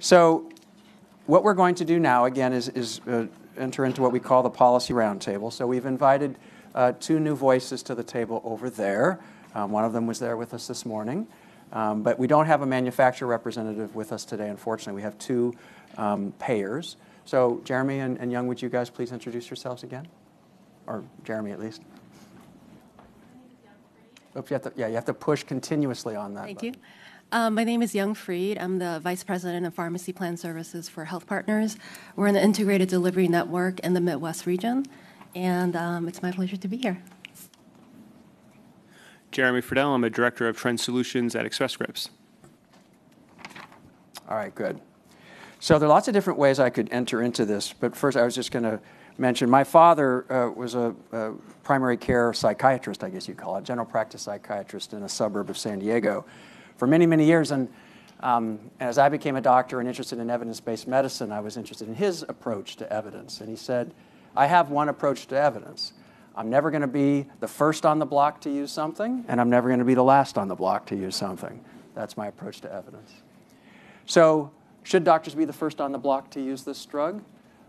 So what we're going to do now, again, is enter into what we call the policy roundtable. So we've invited two new voices to the table over there. One of them was there with us this morning. But we don't have a manufacturer representative with us today, unfortunately. We have two payers. So Jeremy and Young, would you guys please introduce yourselves again? Or Jeremy, at least. Oops, you have to push continuously on that. Thank you. My name is Young Freed. I'm the Vice President of Pharmacy Plan Services for Health Partners. We're in the Integrated Delivery Network in the Midwest region, and it's my pleasure to be here. Jeremy Friedel, I'm a Director of Trend Solutions at Express Scripts. All right, good. So there are lots of different ways I could enter into this, but first I was just going to mention my father was a primary care psychiatrist, I guess you'd call it, general practice psychiatrist in a suburb of San Diego for many, many years. And as I became a doctor and interested in evidence-based medicine, I was interested in his approach to evidence. And he said, I have one approach to evidence. I'm never going to be the first on the block to use something, and I'm never going to be the last on the block to use something. That's my approach to evidence. So should doctors be the first on the block to use this drug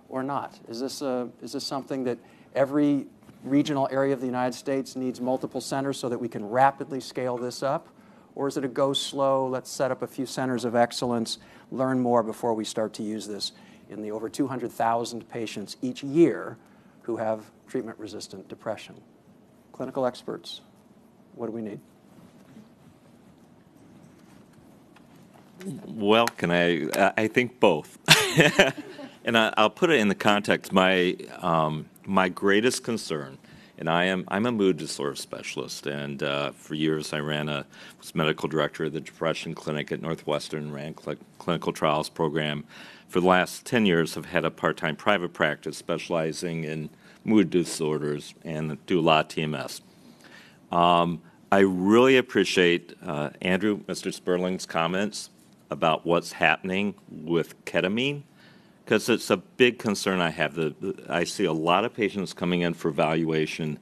or not? Is this something that every regional area of the United States needs multiple centers so that we can rapidly scale this up? Or is it a go slow, let's set up a few centers of excellence, learn more before we start to use this in the over 200,000 patients each year who have treatment-resistant depression? Clinical experts, what do we need? Well, I think both. And I'll put it in the context. My greatest concern, and I'm a mood disorder specialist, and for years I was medical director of the depression clinic at Northwestern, ran clinical trials program. For the last 10 years, I've had a part-time private practice specializing in mood disorders and do a lot of TMS. I really appreciate Mr. Sperling's comments about what's happening with ketamine, because it's a big concern I have. I see a lot of patients coming in for evaluation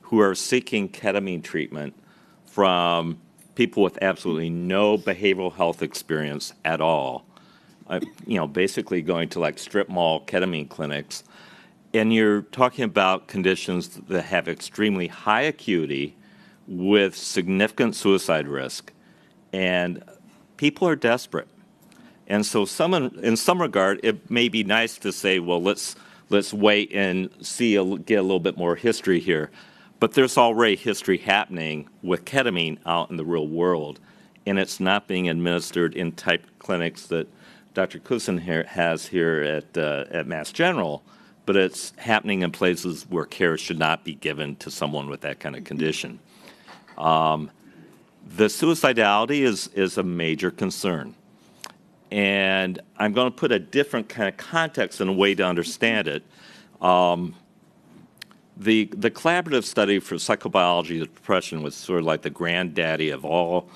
who are seeking ketamine treatment from people with absolutely no behavioral health experience at all. Basically going to like strip mall ketamine clinics. And you're talking about conditions that have extremely high acuity with significant suicide risk. And people are desperate. And so in some regard, it may be nice to say, well, let's wait and get a little bit more history here. But there's already history happening with ketamine out in the real world. And it's not being administered in type clinics that Dr. Cousin has here at Mass General, but it's happening in places where care should not be given to someone with that kind of condition. The suicidality is a major concern. And I'm going to put a different kind of context and a way to understand it. The collaborative study for psychobiology of depression was sort of like the granddaddy of all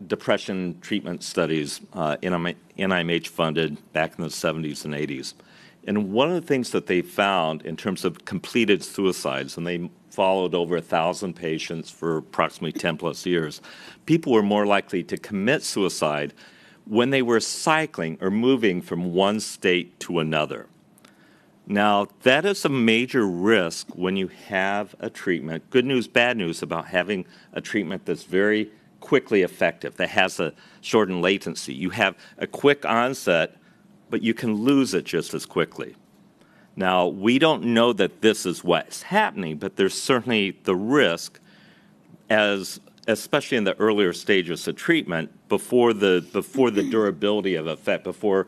depression treatment studies, NIMH funded back in the 70s and 80s. And one of the things that they found in terms of completed suicides, and they followed over 1,000 patients for approximately 10 plus years, people were more likely to commit suicide when they were cycling or moving from one state to another. Now, that is a major risk when you have a treatment. Good news, bad news about having a treatment that's very quickly effective, that has a shortened latency. You have a quick onset, but you can lose it just as quickly. Now, we don't know that this is what's happening, but there's certainly the risk, especially in the earlier stages of treatment, before the durability of effect, before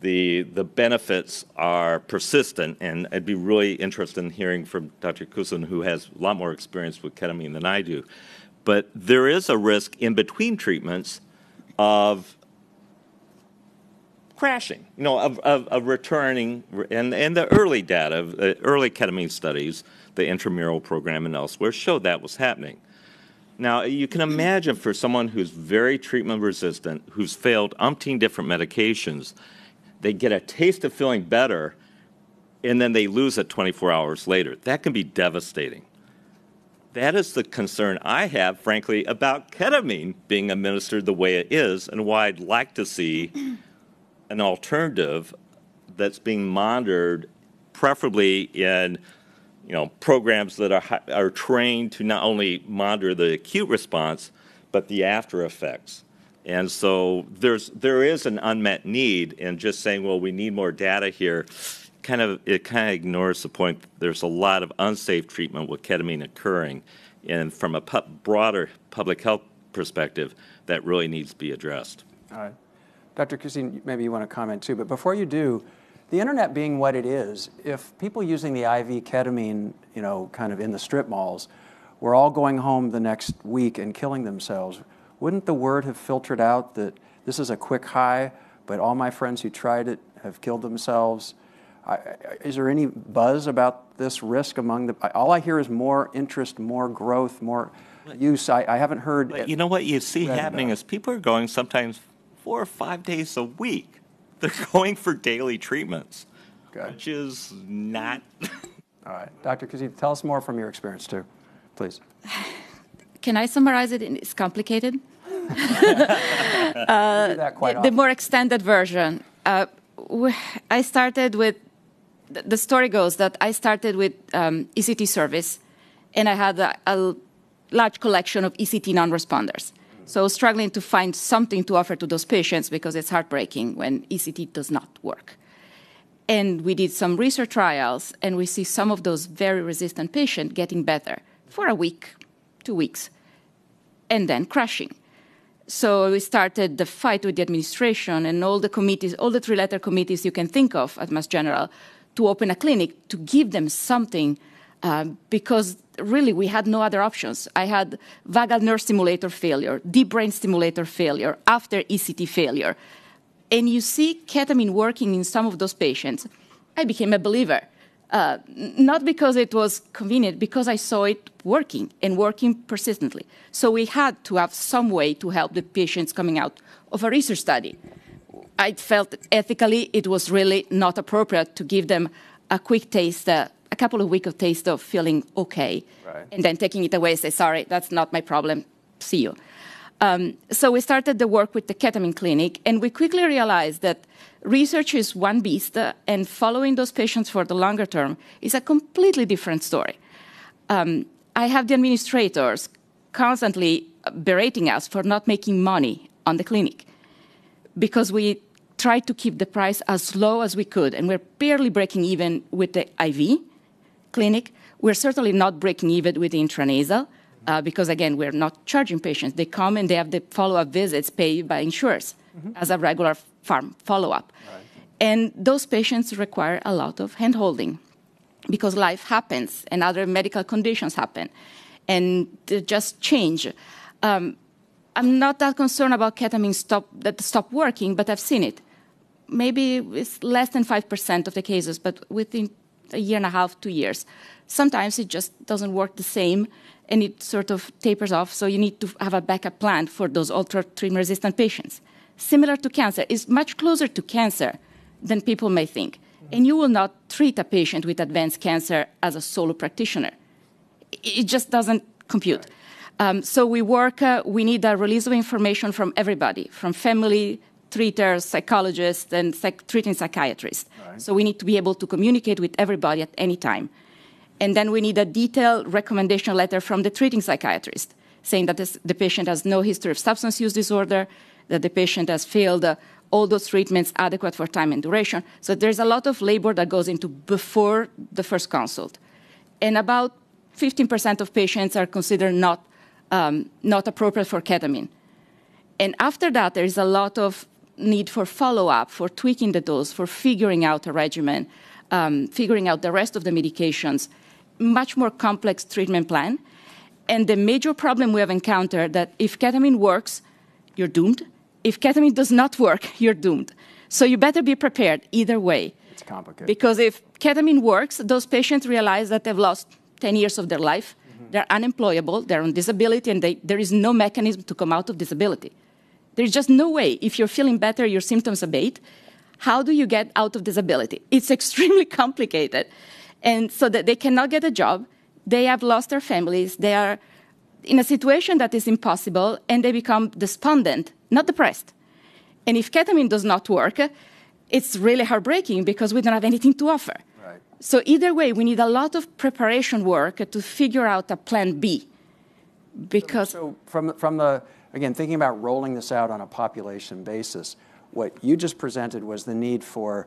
the benefits are persistent. And I'd be really interested in hearing from Dr. Cousin, who has a lot more experience with ketamine than I do. But there is a risk in between treatments of crashing, of returning, and the early data, early ketamine studies, the intramural program and elsewhere, showed that was happening. Now, you can imagine for someone who's very treatment resistant, who's failed umpteen different medications, they get a taste of feeling better, and then they lose it 24 hours later. That can be devastating. That is the concern I have, frankly, about ketamine being administered the way it is, and why I'd like to see an alternative that's being monitored, preferably in programs that are trained to not only monitor the acute response, but the after effects. And so there is an unmet need, and just saying, well, we need more data here, it kind of ignores the point that there's a lot of unsafe treatment with ketamine occurring, and from a broader public health perspective, that really needs to be addressed. All right. Dr. Christine, maybe you want to comment too, but before you do, the internet being what it is, if people using the IV ketamine, kind of in the strip malls, were all going home the next week and killing themselves, wouldn't the word have filtered out that this is a quick high, but all my friends who tried it have killed themselves? Is there any buzz about this risk among all I hear is more interest, more growth, more use. I haven't heard. But you know what you see happening is people are going sometimes 4 or 5 days a week. They're going for daily treatments, which is not. All right. Dr. Kazim, tell us more from your experience, too, please. Can I summarize it? It's complicated. The more extended version. I started with, the story goes that I started with ECT service, and I had a large collection of ECT non-responders. So I was struggling to find something to offer to those patients because it's heartbreaking when ECT does not work. And we did some research trials, and we see some of those very resistant patients getting better for a week, 2 weeks, and then crashing. So we started the fight with the administration and all the committees, all the three-letter committees you can think of at Mass General, to open a clinic to give them something because really we had no other options. I had vagal nerve stimulator failure, deep brain stimulator failure, after ECT failure. And you see ketamine working in some of those patients. I became a believer, not because it was convenient, because I saw it working and working persistently. So we had to have some way to help the patients coming out of a research study. I felt ethically it was really not appropriate to give them a quick taste, a couple of weeks of taste of feeling okay, and then taking it away and say, sorry, that's not my problem, see you. So we started the work with the ketamine clinic, and we quickly realized that research is one beast, and following those patients for the longer term is a completely different story. I have the administrators constantly berating us for not making money on the clinic because we tried to keep the price as low as we could, and we're barely breaking even with the IV clinic. We're certainly not breaking even with the intranasal because, again, we're not charging patients. They come and they have the follow-up visits paid by insurers as a regular farm follow-up. Right. And those patients require a lot of hand-holding because life happens and other medical conditions happen, and they just change. I'm not that concerned about ketamine stop working, but I've seen it. Maybe it's less than 5% of the cases, but within a year and a half, 2 years. Sometimes it just doesn't work the same, and it sort of tapers off, so you need to have a backup plan for those ultra-treatment-resistant patients. Similar to cancer, it's much closer to cancer than people may think. And you will not treat a patient with advanced cancer as a solo practitioner. It just doesn't compute. So we work, we need a release of information from everybody, from family, treaters, psychologists, and treating psychiatrists. Right. So we need to be able to communicate with everybody at any time. And then we need a detailed recommendation letter from the treating psychiatrist saying that the patient has no history of substance use disorder, that the patient has failed all those treatments adequate for time and duration. So there's a lot of labor that goes into before the first consult. And about 15% of patients are considered not appropriate for ketamine. And after that, there is a lot of need for follow-up, for tweaking the dose, for figuring out a regimen, figuring out the rest of the medications, much more complex treatment plan. And the major problem we have encountered that if ketamine works, you're doomed. If ketamine does not work, you're doomed. So you better be prepared either way. It's complicated. Because if ketamine works, those patients realize that they've lost 10 years of their life. They're unemployable, they're on disability, and there is no mechanism to come out of disability. There's just no way. If you're feeling better, your symptoms abate. How do you get out of disability? It's extremely complicated. And so that they cannot get a job, They have lost their families. They are in a situation that is impossible, and they become despondent, not depressed. And if ketamine does not work, it's really heartbreaking because we don't have anything to offer. Right. So either way, we need a lot of preparation work to figure out a plan B. Because So from the, again, thinking about rolling this out on a population basis, what you just presented was the need for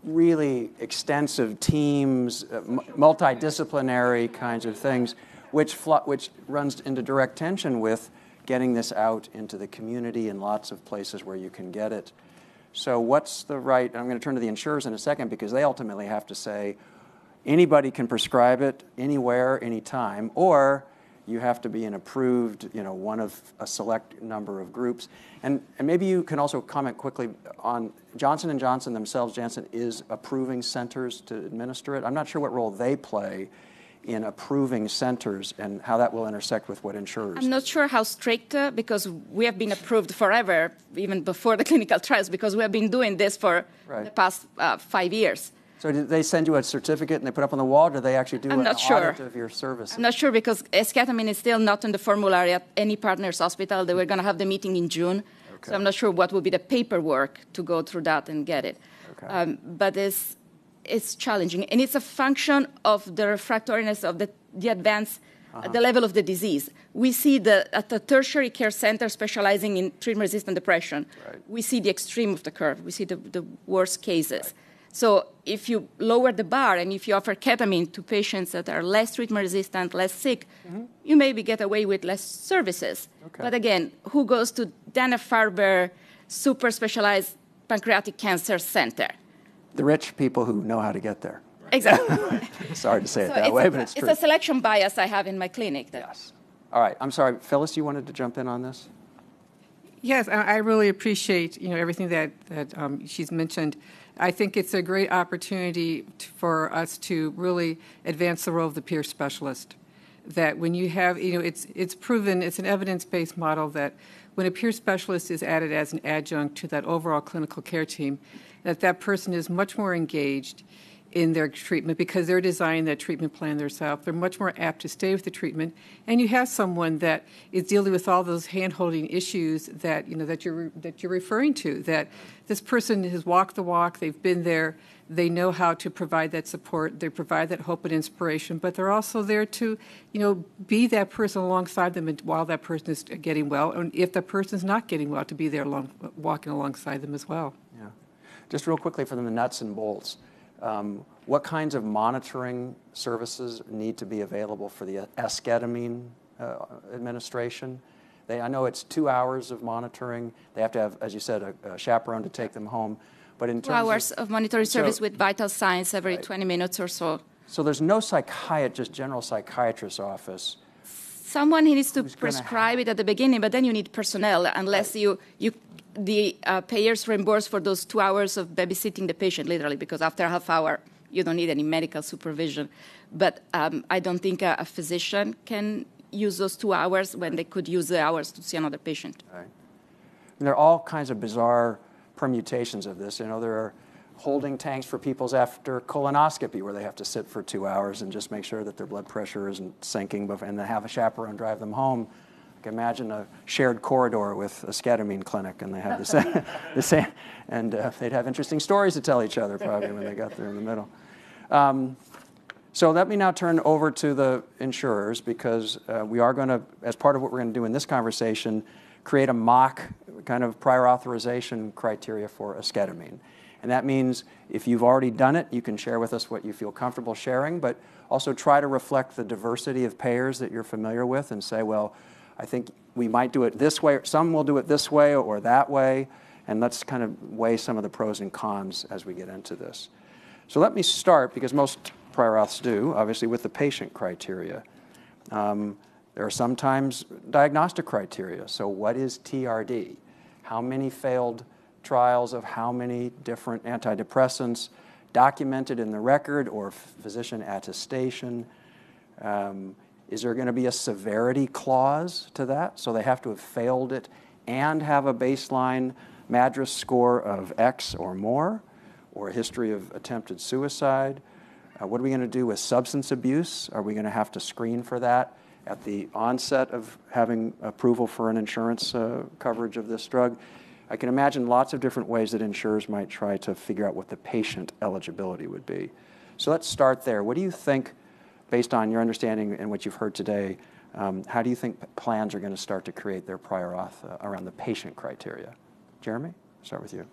really extensive teams, multidisciplinary kinds of things, which runs into direct tension with getting this out into the community in lots of places where you can get it. So what's the right, I'm going to turn to the insurers in a second because they ultimately have to say anybody can prescribe it anywhere, anytime, or you have to be an approved, one of a select number of groups. And maybe you can also comment quickly on Johnson & Johnson themselves. Janssen is approving centers to administer it. I'm not sure what role they play in approving centers and how that will intersect with what insurers. I'm not sure how strict, because we have been approved forever, even before the clinical trials, because we have been doing this for the past 5 years. So did they send you a certificate and they put up on the wall, or do they actually do an audit of your services? I'm not sure because ketamine is still not on the formulary at any partner's hospital. They were going to have the meeting in June. Okay. So I'm not sure what would be the paperwork to go through that and get it. Okay. But it's challenging. And it's a function of the refractoriness of the advance at the level of the disease. We see at the tertiary care center specializing in treatment-resistant depression, we see the extreme of the curve. We see the worst cases. Right. So if you lower the bar and if you offer ketamine to patients that are less treatment-resistant, less sick, you maybe get away with less services. Okay. But again, who goes to Dana-Farber super specialized pancreatic cancer center? The rich people who know how to get there. Exactly. Sorry to say it that way, but it's true. It's a selection bias I have in my clinic. Yes. All right. I'm sorry. Phyllis, you wanted to jump in on this? Yes, I really appreciate everything that she's mentioned. I think it's a great opportunity for us to really advance the role of the peer specialist. That when you have, it's proven, it's an evidence-based model that when a peer specialist is added as an adjunct to that overall clinical care team, that person is much more engaged in their treatment because they're designing that treatment plan themselves. They're much more apt to stay with the treatment. And you have someone that is dealing with all those hand-holding issues that you're referring to, that this person has walked the walk, they've been there, they know how to provide that support, they provide that hope and inspiration, but they're also there to, be that person alongside them while that person is getting well, and if that person's not getting well, to be there walking alongside them as well. Yeah. Just real quickly for the nuts and bolts. What kinds of monitoring services need to be available for the esketamine administration? I know it's 2 hours of monitoring. They have to have, as you said, a chaperone to take them home. But in terms 2 hours of monitoring service with vital signs every 20 minutes or so. So there's no general psychiatrist's office. Someone needs to prescribe it at the beginning, but then you need personnel unless the payers reimburse for those 2 hours of babysitting the patient, literally, because after a half hour, you don't need any medical supervision. But I don't think a physician can use those 2 hours when they could use the hours to see another patient. Right. And there are all kinds of bizarre permutations of this. There are holding tanks for people's after colonoscopy where they have to sit for 2 hours and just make sure that their blood pressure isn't sinking and then have a chaperone drive them home. Imagine a shared corridor with a esketamine clinic, and they have the same, and they'd have interesting stories to tell each other probably when they got there in the middle. So let me now turn over to the insurers because we are going to, as part of what we're going to do in this conversation, create a mock kind of prior authorization criteria for esketamine. And that means if you've already done it, you can share with us what you feel comfortable sharing, but also try to reflect the diversity of payers that you're familiar with and say, well, I think we might do it this way, or some will do it this way or that way, and let's kind of weigh some of the pros and cons as we get into this. So let me start, because most prior auths do, obviously, with the patient criteria. There are sometimes diagnostic criteria. So what is TRD? How many failed trials of how many different antidepressants documented in the record or physician attestation? Is there going to be a severity clause to that? So they have to have failed it and have a baseline MADRS score of X or more, or a history of attempted suicide. What are we going to do with substance abuse? Are we going to have to screen for that at the onset of having approval for an insurance coverage of this drug? I can imagine lots of different ways that insurers might try to figure out what the patient eligibility would be. So let's start there. What do you think, based on your understanding and what you've heard today, how do you think plans are going to start to create their prior auth around the patient criteria? Jeremy, start with you.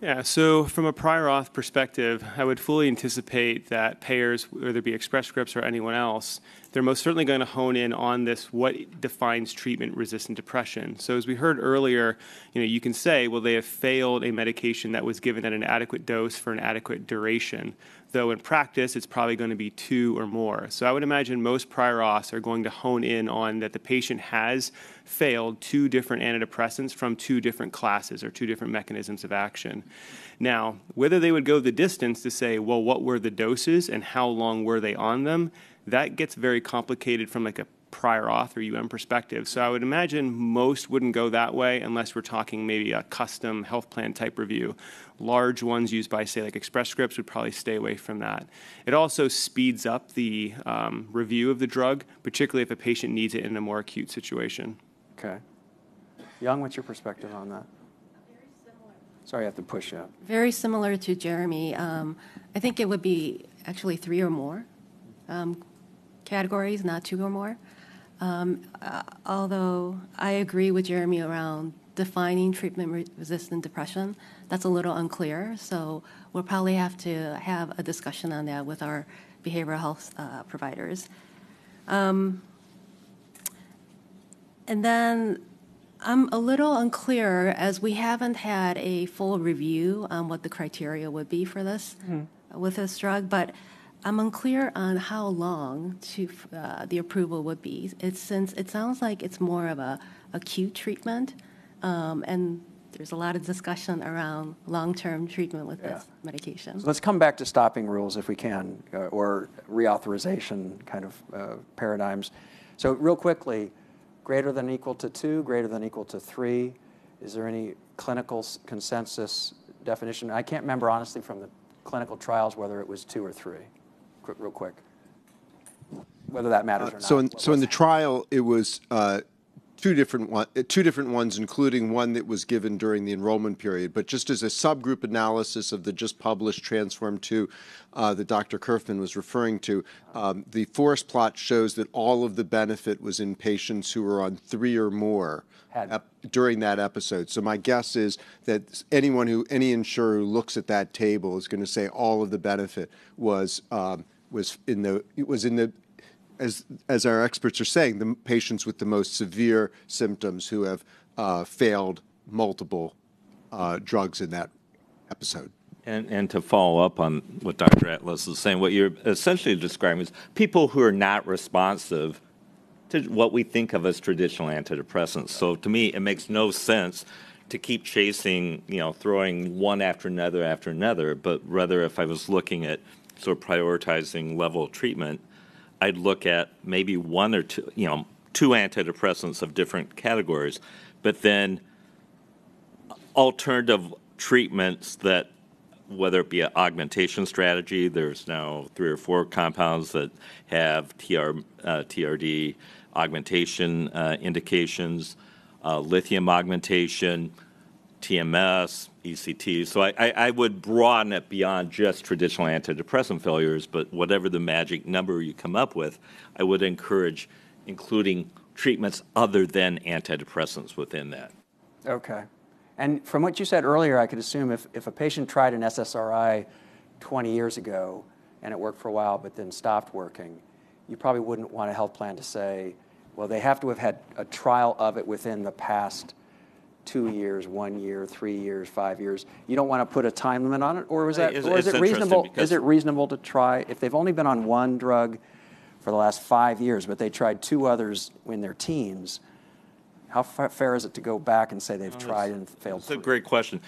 Yeah, so from a prior auth perspective, I would fully anticipate that payers, whether it be Express Scripts or anyone else, they're most certainly going to hone in on this, what defines treatment-resistant depression. So as we heard earlier, you can say, well, they have failed a medication that was given at an adequate dose for an adequate duration, though in practice, it's probably going to be 2 or more. So I would imagine most prior auths are going to hone in on that the patient has failed 2 different antidepressants from 2 different classes or 2 different mechanisms of action. Now, whether they would go the distance to say, well, what were the doses and how long were they on them, that gets very complicated from like a prior auth or UM perspective. So I would imagine most wouldn't go that way unless we're talking maybe a custom health plan type review. Large ones used by, say, like Express Scripts would probably stay away from that. It also speeds up the review of the drug, particularly if a patient needs it in a more acute situation. Okay. Young, what's your perspective on that? Very similar. Sorry, I have to push you. Very similar to Jeremy. I think it would be actually 3 or more categories, not 2 or more. Although I agree with Jeremy around defining treatment-resistant depression, that's a little unclear. So we'll probably have to have a discussion on that with our behavioral health providers. And then I'm a little unclear, as we haven't had a full review on what the criteria would be for this with this drug, but I'm unclear on how long the approval would be. Since it sounds like it's more of a acute treatment, and there's a lot of discussion around long-term treatment with this medication. So let's come back to stopping rules if we can, or reauthorization kind of paradigms. So real quickly, greater than or equal to 2, greater than or equal to 3. Is there any clinical consensus definition? I can't remember honestly from the clinical trials whether it was 2 or 3. Real quick, whether that matters or not. So in the trial, it was two different ones, including one that was given during the enrollment period. But just as a subgroup analysis of the just published Transform 2 that Dr. Kerfman was referring to, the forest plot shows that all of the benefit was in patients who were on 3 or more during that episode. So my guess is that any insurer who looks at that table is going to say all of the benefit was in the as our experts are saying, the patients with the most severe symptoms who have failed multiple drugs in that episode. And to follow up on what Dr. Atlas is saying, what you're essentially describing is people who are not responsive to what we think of as traditional antidepressants. So to me, it makes no sense to keep chasing, throwing one after another, but rather if I was looking at sort of prioritizing level of treatment, I'd look at maybe 1 or 2, 2 antidepressants of different categories, but then alternative treatments that, whether it be an augmentation strategy, there's now 3 or 4 compounds that have TRD augmentation indications, lithium augmentation, TMS, ECT. So I would broaden it beyond just traditional antidepressant failures, but whatever the magic number you come up with, I would encourage including treatments other than antidepressants within that. Okay. And from what you said earlier, I could assume if a patient tried an SSRI 20 years ago and it worked for a while but then stopped working, you probably wouldn't want a health plan to say, well, they have to have had a trial of it within the past 2 years, 1 year, 3 years, 5 years. You don't want to put a time limit on it, or is it reasonable? Is it reasonable to try if they've only been on one drug for the last 5 years, but they tried 2 others in their teens? How fair is it to go back and say they've tried and failed? That's a great question.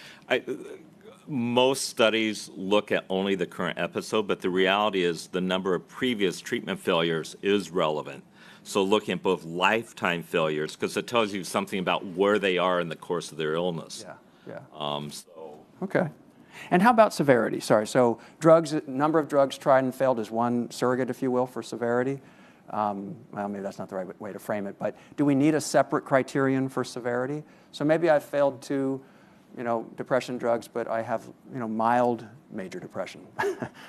Most studies look at only the current episode, but the reality is the number of previous treatment failures is relevant. So looking at both lifetime failures, because it tells you something about where they are in the course of their illness. Yeah. So. Okay. And how about severity? Sorry, so drugs, number of drugs tried and failed is one surrogate, if you will, for severity. Well, maybe that's not the right way to frame it, but do we need a separate criterion for severity? So maybe I've failed two, depression drugs, but I have, mild major depression.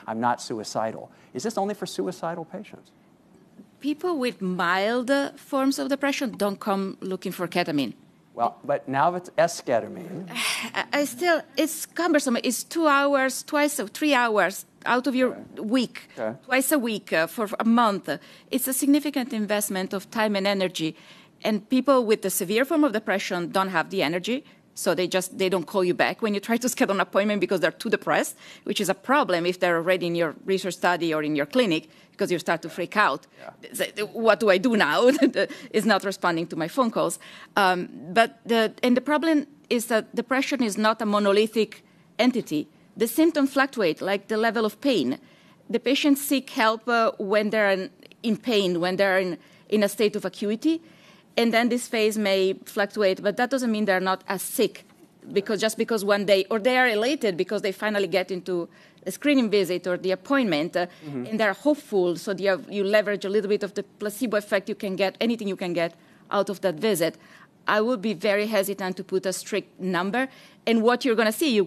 I'm not suicidal. Is this only for suicidal patients? People with mild forms of depression don't come looking for ketamine. Well, but now it's esketamine. It's cumbersome. It's 2 hours, 3 hours out of your week, twice a week for a month. It's a significant investment of time and energy. And people with the severe form of depression don't have the energy, so they don't call you back when you try to schedule an appointment because they're too depressed, which is a problem if they're already in your research study or in your clinic, because you start to freak out. Yeah. What do I do now? It's not responding to my phone calls. But the problem is that depression is not a monolithic entity. The symptoms fluctuate, like the level of pain. The patients seek help when they're in pain, when they're in a state of acuity, and then this phase may fluctuate, but that doesn't mean they're not as sick, because one day, or they are elated because they finally get into a screening visit or the appointment, and they're hopeful, so you leverage a little bit of the placebo effect anything you can get out of that visit. I would be very hesitant to put a strict number. And what you're going to see,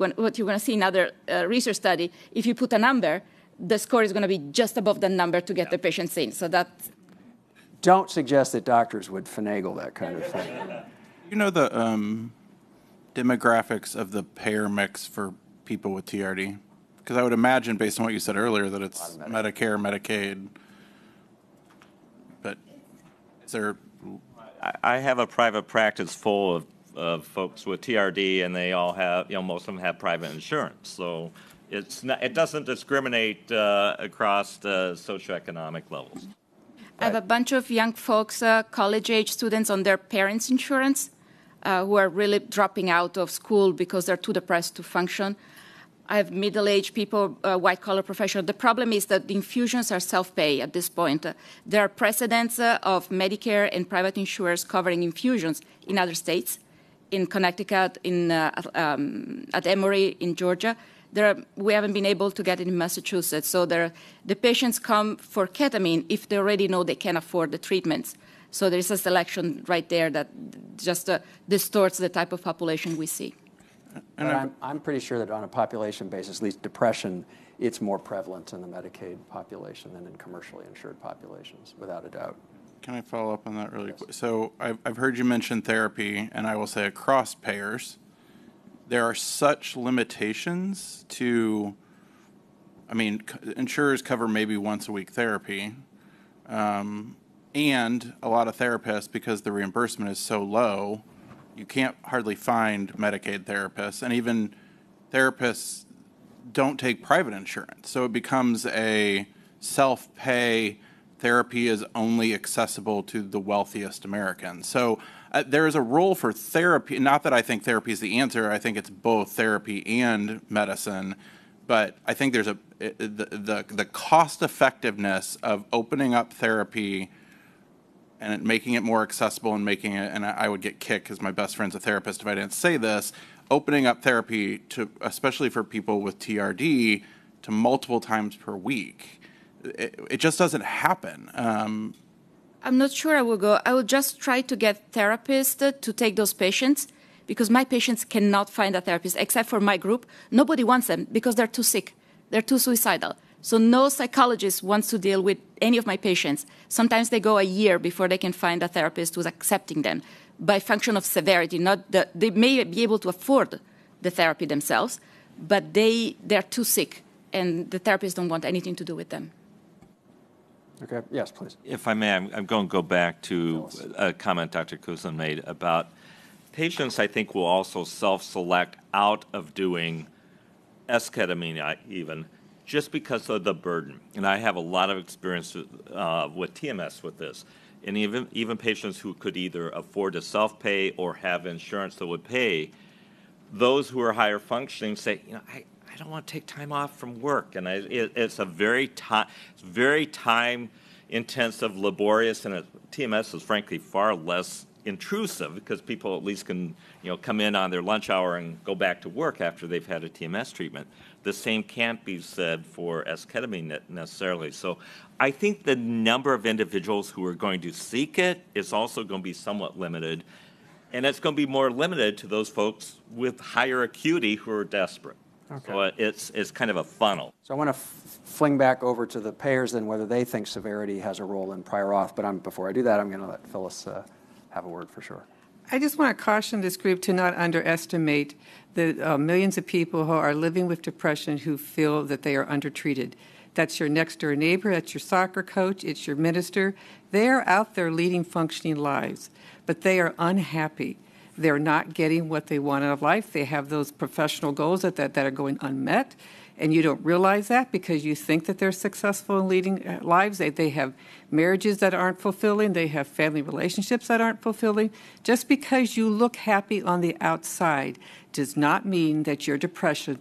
in other research study, if you put a number, the score is going to be just above the number to get the patients in. So that's... Don't suggest that doctors would finagle that kind of thing. You know the demographics of the payer mix for people with TRD? Because I would imagine, based on what you said earlier, that it's Medicare, Medicaid. But is there... I have a private practice full of folks with TRD, and they all have, most of them have private insurance. So it doesn't discriminate across the socioeconomic levels. I have a bunch of young folks, college-age students on their parents' insurance, who are really dropping out of school because they're too depressed to function. I have middle-aged people, white-collar professionals. The problem is that the infusions are self-pay at this point. There are precedents of Medicare and private insurers covering infusions in other states, in Connecticut, at Emory, in Georgia. We haven't been able to get it in Massachusetts. So the patients come for ketamine if they already know they can afford the treatments. So there's a selection right there that just distorts the type of population we see. But I'm pretty sure that on a population basis, at least depression, it's more prevalent in the Medicaid population than in commercially insured populations, without a doubt. Can I follow up on that really quick? So I've heard you mention therapy, and I will say across payers, there are such limitations to, insurers cover maybe once a week therapy, and a lot of therapists, because the reimbursement is so low, you can't hardly find Medicaid therapists, and even therapists don't take private insurance. So it becomes a self-pay. Therapy is only accessible to the wealthiest Americans. So there is a role for therapy. Not that I think therapy is the answer. I think it's both therapy and medicine. But I think there's the cost effectiveness of opening up therapy and making it more accessible and making it, and I would get kicked because my best friend's a therapist if I didn't say this, opening up therapy to, especially for people with TRD, to multiple times per week. It just doesn't happen. I'm not sure I will go. I will just try to get therapists to take those patients, because my patients cannot find a therapist, except for my group. Nobody wants them because they're too sick. They're too suicidal. So no psychologist wants to deal with any of my patients. Sometimes they go a year before they can find a therapist who's accepting them by function of severity. They may be able to afford the therapy themselves, but they're too sick, and the therapists don't want anything to do with them. Okay. Yes, please. If I may, I'm going to go back to a comment Dr. Kuzin made about patients. I think will also self-select out of doing esketamine even, just because of the burden. And I have a lot of experience with TMS with this. And even patients who could either afford to self-pay or have insurance that would pay, those who are higher functioning say, I don't want to take time off from work. And it's a very time-intensive, laborious, and TMS is frankly far less intrusive because people at least can, come in on their lunch hour and go back to work after they've had a TMS treatment. The same can't be said for esketamine necessarily. So I think the number of individuals who are going to seek it is also going to be somewhat limited. And it's going to be more limited to those folks with higher acuity who are desperate. Okay. So it's kind of a funnel. So I want to fling back over to the payers then, whether they think severity has a role in prior auth. But before I do that, I'm going to let Phyllis have a word for sure. I just want to caution this group to not underestimate the millions of people who are living with depression who feel that they are undertreated. That's your next-door neighbor, that's your soccer coach, it's your minister. They are out there leading functioning lives, but they are unhappy. They're not getting what they want out of life. They have those professional goals that are going unmet, and you don't realize that because you think that they're successful in leading lives. They have marriages that aren't fulfilling. They have family relationships that aren't fulfilling. Just because you look happy on the outside does not mean that your depression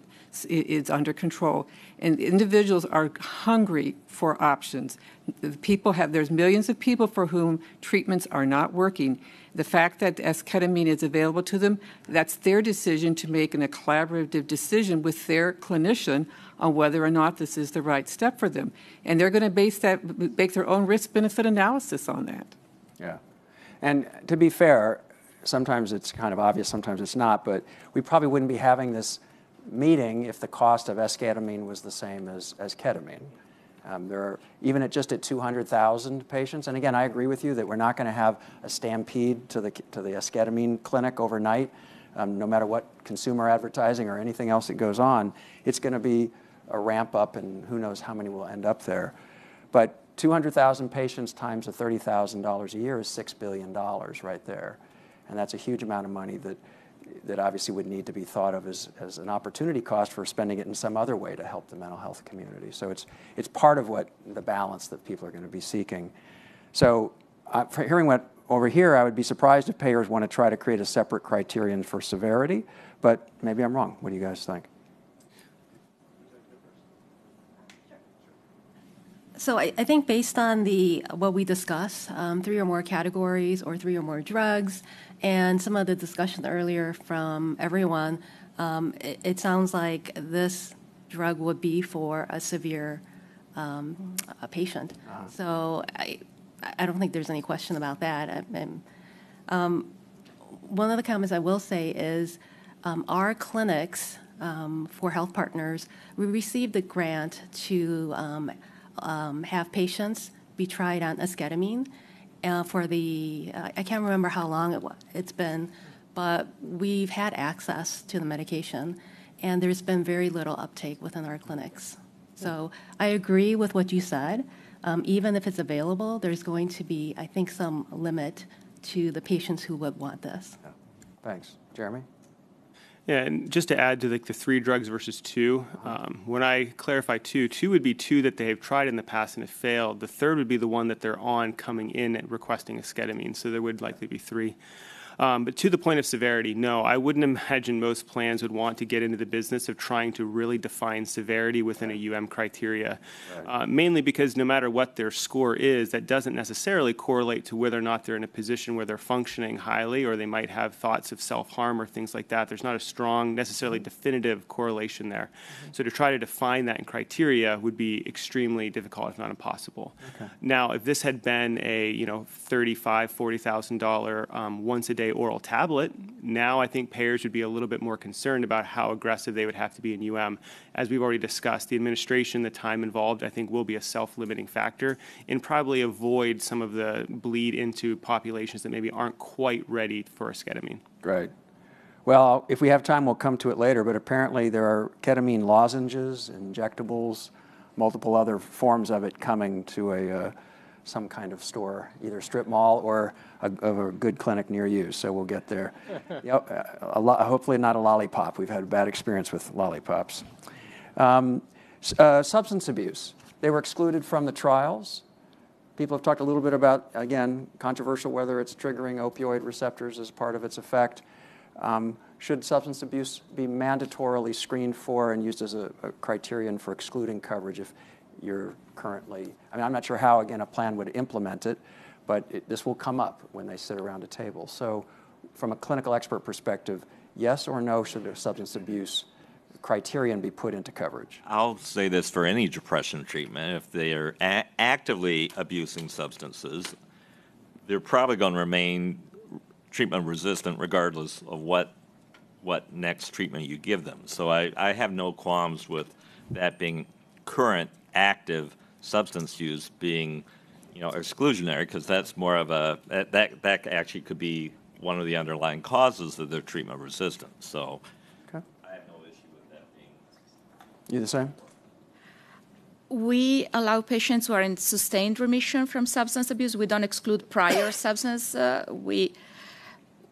is under control. And individuals are hungry for options. There's millions of people for whom treatments are not working. The fact that esketamine is available to them, that's their decision to make a collaborative decision with their clinician on whether or not this is the right step for them. And they're going to make their own risk-benefit analysis on that. Yeah. And to be fair, sometimes it's kind of obvious, sometimes it's not, but we probably wouldn't be having this meeting if the cost of esketamine was the same as ketamine. There are, even at 200,000 patients, and again, I agree with you that we're not going to have a stampede to the esketamine clinic overnight, no matter what consumer advertising or anything else that goes on. It's going to be a ramp up, and who knows how many will end up there. But 200,000 patients times $30,000 a year is $6 billion right there, and that's a huge amount of money that obviously would need to be thought of as an opportunity cost for spending it in some other way to help the mental health community. So it's part of what the balance that people are going to be seeking. So for hearing what over here, I would be surprised if payers want to try to create a separate criterion for severity, but maybe I'm wrong. What do you guys think? So I think based on what we discussed, 3 or more categories or 3 or more drugs, and some of the discussion earlier from everyone, it sounds like this drug would be for a severe a patient. So I don't think there's any question about that. One of the comments I will say is our clinics for Health Partners, we received a grant to have patients be tried on esketamine for I can't remember how long it's been, but we've had access to the medication, and there's been very little uptake within our clinics. So I agree with what you said. Even if it's available, there's going to be, I think, some limit to the patients who would want this. Yeah. Thanks. Jeremy? Yeah, and just to add to the 3 drugs versus 2, when I clarify 2 would be 2 that they have tried in the past and have failed. The third would be the one that they're on coming in and requesting esketamine, so there would likely be 3. But to the point of severity, no, I wouldn't imagine most plans would want to get into the business of trying to really define severity within a criteria, mainly because no matter what their score is, that doesn't necessarily correlate to whether or not they're in a position where they're functioning highly or they might have thoughts of self-harm or things like that. There's not a strong, necessarily definitive correlation there. So to try to define that in criteria would be extremely difficult, if not impossible. Okay. Now, if this had been a $35,000, $40,000 once-a-day oral tablet, now I think payers would be a little bit more concerned about how aggressive they would have to be in As we've already discussed, the administration, the time involved, I think will be a self-limiting factor and probably avoid some of the bleed into populations that maybe aren't quite ready for esketamine. Great. Well, if we have time, we'll come to it later, but apparently there are ketamine lozenges, injectables, multiple other forms of it coming to some kind of store, either strip mall or a good clinic near you. So we'll get there. Hopefully not a lollipop. We've had a bad experience with lollipops. Substance abuse. They were excluded from the trials. People have talked a little bit about, again, controversial whether it's triggering opioid receptors as part of its effect. Should substance abuse be mandatorily screened for and used as a criterion for excluding coverage if you're currently, I'm not sure how, again, a plan would implement it, but this will come up when they sit around a table. So from a clinical expert perspective, yes or no, should a substance abuse criterion be put into coverage? I'll say this for any depression treatment. If they are actively abusing substances, they're probably going to remain treatment resistant regardless of what next treatment you give them. So I have no qualms with that being current active substance use being, exclusionary, because that's more of that actually could be one of the underlying causes of their treatment resistance. So Okay. I have no issue with that being. You the same? We allow patients who are in sustained remission from substance abuse. We don't exclude prior substance.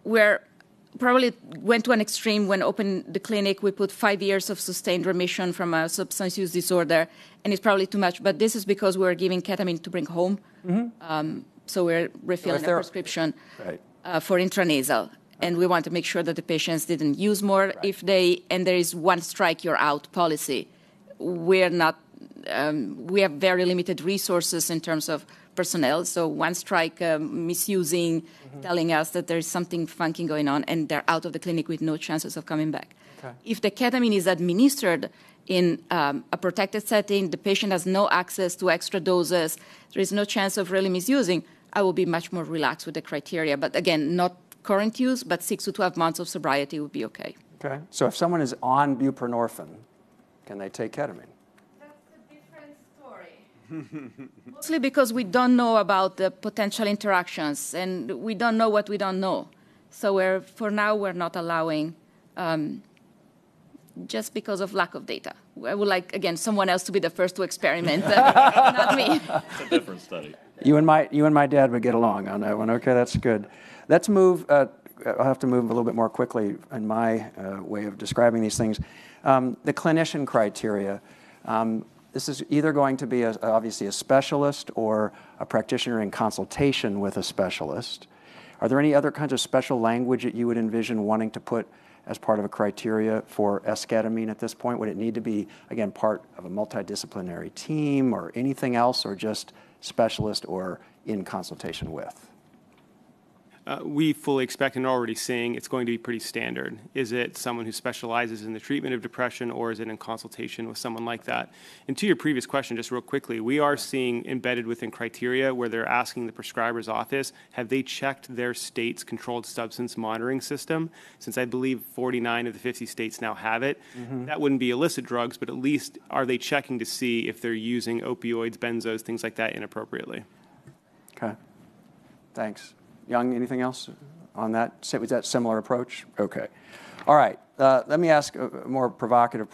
We're probably went to an extreme when opened the clinic. We put 5 years of sustained remission from a substance use disorder, and it's probably too much. But this is because we're giving ketamine to bring home. So we're refilling a prescription for intranasal. And we want to make sure that the patients didn't use more. Right. And there is one strike, you're out policy. We're not, we have very limited resources in terms of personnel. So one strike, misusing, telling us that there's something funky going on, and they're out of the clinic with no chances of coming back. Okay. If the ketamine is administered in a protected setting, the patient has no access to extra doses, there is no chance of really misusing, I will be much more relaxed with the criteria. But again, not current use, but 6 to 12 months of sobriety would be okay. Okay. So if someone is on buprenorphine, can they take ketamine? That's a different story. Mostly because we don't know about the potential interactions, and we don't know what we don't know. So for now, we're not allowing, just because of lack of data. I would like, again, someone else to be the first to experiment, not me. It's a different study. You and my dad would get along on that one. Okay, that's good. Let's move. I'll have to move a little bit more quickly in my way of describing these things. The clinician criteria. This is either going to be obviously a specialist or a practitioner in consultation with a specialist. Are there any other kinds of special language that you would envision wanting to put as part of a criteria for esketamine at this point? Would it need to be, again, part of a multidisciplinary team or anything else, or just specialist or in consultation with? We fully expect and are already seeing it's going to be pretty standard. Is it someone who specializes in the treatment of depression, or is it in consultation with someone like that? And to your previous question, just real quickly, we are seeing embedded within criteria where they're asking the prescriber's office, have they checked their state's controlled substance monitoring system? Since I believe 49 of the 50 states now have it, that wouldn't be illicit drugs, but at least are they checking to see if they're using opioids, benzos, things like that inappropriately? Okay, thanks. Young, anything else on that? Was that similar approach? Okay. All right. Let me ask a more provocative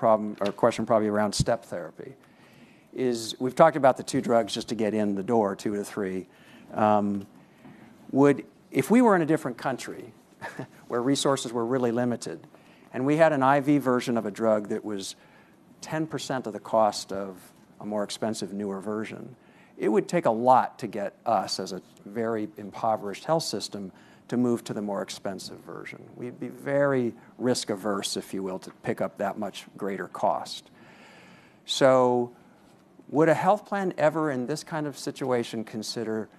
question probably around step therapy. We've talked about the 2 drugs just to get in the door, 2 to 3. If we were in a different country where resources were really limited, and we had an IV version of a drug that was 10% of the cost of a more expensive, newer version, it would take a lot to get us, as a very impoverished health system, to move to the more expensive version. We'd be very risk averse, if you will, to pick up that much greater cost. So would a health plan ever in this kind of situation consider,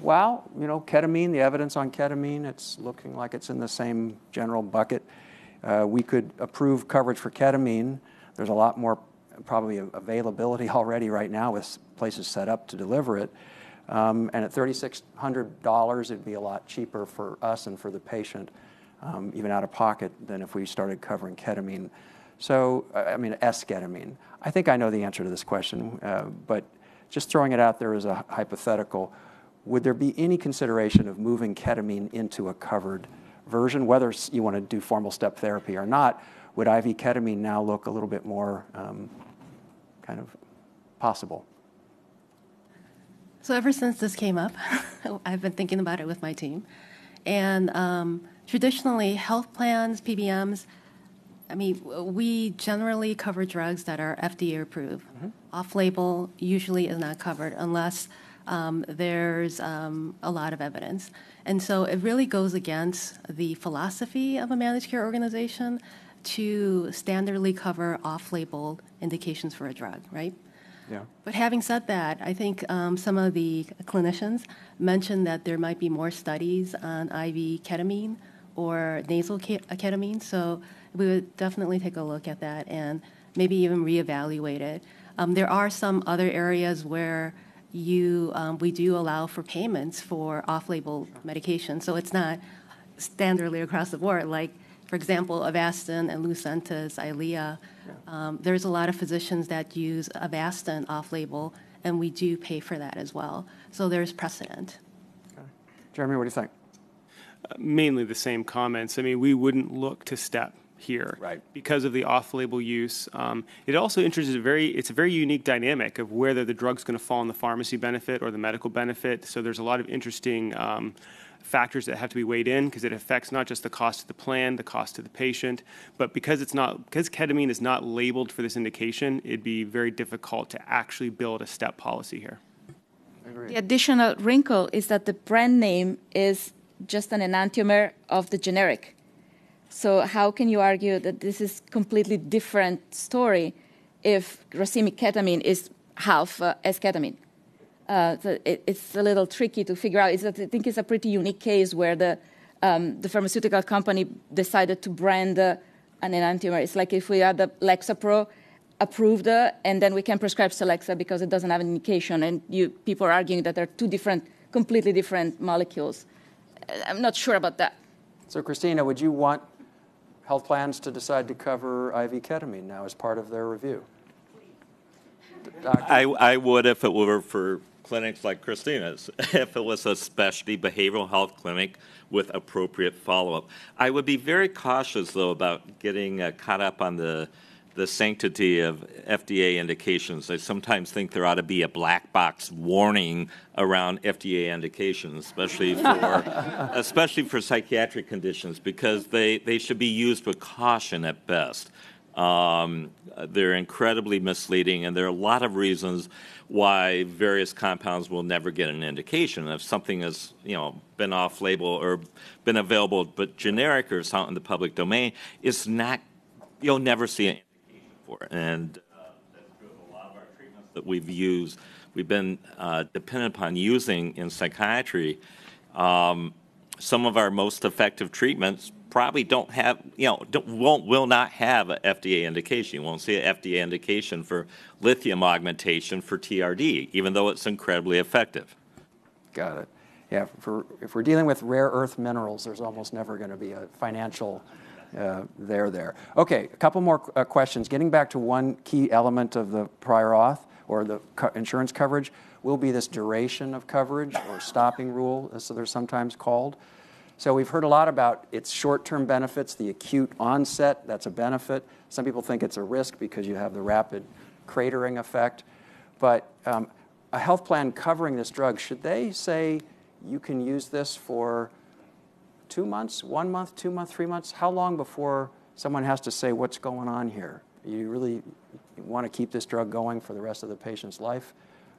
well, ketamine, the evidence on ketamine, it's looking like it's in the same general bucket. We could approve coverage for ketamine. There's a lot more probably availability already right now with places set up to deliver it. And at $3,600, it'd be a lot cheaper for us and for the patient, even out of pocket, than if we started covering ketamine. So, esketamine. I think I know the answer to this question, but just throwing it out there as a hypothetical, would there be any consideration of moving ketamine into a covered version, whether you want to do formal step therapy or not? Would IV ketamine now look a little bit more kind of possible? So ever since this came up, I've been thinking about it with my team. And traditionally, health plans, PBMs, we generally cover drugs that are FDA approved. Off-label usually is not covered unless there's a lot of evidence. And so it really goes against the philosophy of a managed care organization to standardly cover off-label indications for a drug, right? Yeah. But having said that, I think some of the clinicians mentioned that there might be more studies on IV ketamine or nasal ketamine, so we would definitely take a look at that and maybe even reevaluate it. There are some other areas where we do allow for payments for off-label medication, so it's not standardly across the board. Like, for example, Avastin and Lucentis, Eylea. There's a lot of physicians that use Avastin off-label, and we do pay for that as well. So there's precedent. Okay. Jeremy, what do you think? Mainly the same comments. I mean, we wouldn't look to step here, Right. because of the off-label use. It also introduces it's a very unique dynamic of whether the drug's going to fall in the pharmacy benefit or the medical benefit. So there's a lot of interesting factors that have to be weighed in, because it affects not just the cost of the plan, the cost to the patient, but because ketamine is not labeled for this indication, it'd be very difficult to actually build a step policy here. The additional wrinkle is that the brand name is just an enantiomer of the generic. So how can you argue that this is completely different story if racemic ketamine is half S-ketamine? So it's a little tricky to figure out. I think it's a pretty unique case where the pharmaceutical company decided to brand an enantiomer. It's like if we had the Lexapro approved, and then we can prescribe Celexa because it doesn't have an indication, and people are arguing that they're two completely different molecules. I'm not sure about that. So, Christina, would you want health plans to decide to cover IV ketamine now as part of their review? I would if it were for clinics like Christina's, if it was a specialty behavioral health clinic with appropriate follow-up. I would be very cautious, though, about getting caught up on the sanctity of FDA indications. I sometimes think there ought to be a black box warning around FDA indications, especially for psychiatric conditions, because they should be used with caution at best. They're incredibly misleading, and there are a lot of reasons why various compounds will never get an indication. If something has, been off-label or been available but generic or it's out in the public domain, it's not. You'll never see an indication for it. And that's true of a lot of our treatments that we've been dependent upon using in psychiatry. Some of our most effective treatments probably don't have, will not have an FDA indication. You won't see an FDA indication for lithium augmentation for TRD, even though it's incredibly effective. Got it. Yeah, if we're dealing with rare earth minerals, there's almost never going to be a financial there. Okay, a couple more questions. Getting back to one key element of the prior auth or the insurance coverage will be this duration of coverage or stopping rule, as they're sometimes called. So we've heard a lot about its short-term benefits, the acute onset, that's a benefit. Some people think it's a risk because you have the rapid cratering effect. But a health plan covering this drug, should they say you can use this for 2 months, 1 month, 2 months, 3 months? How long before someone has to say, what's going on here? You really want to keep this drug going for the rest of the patient's life?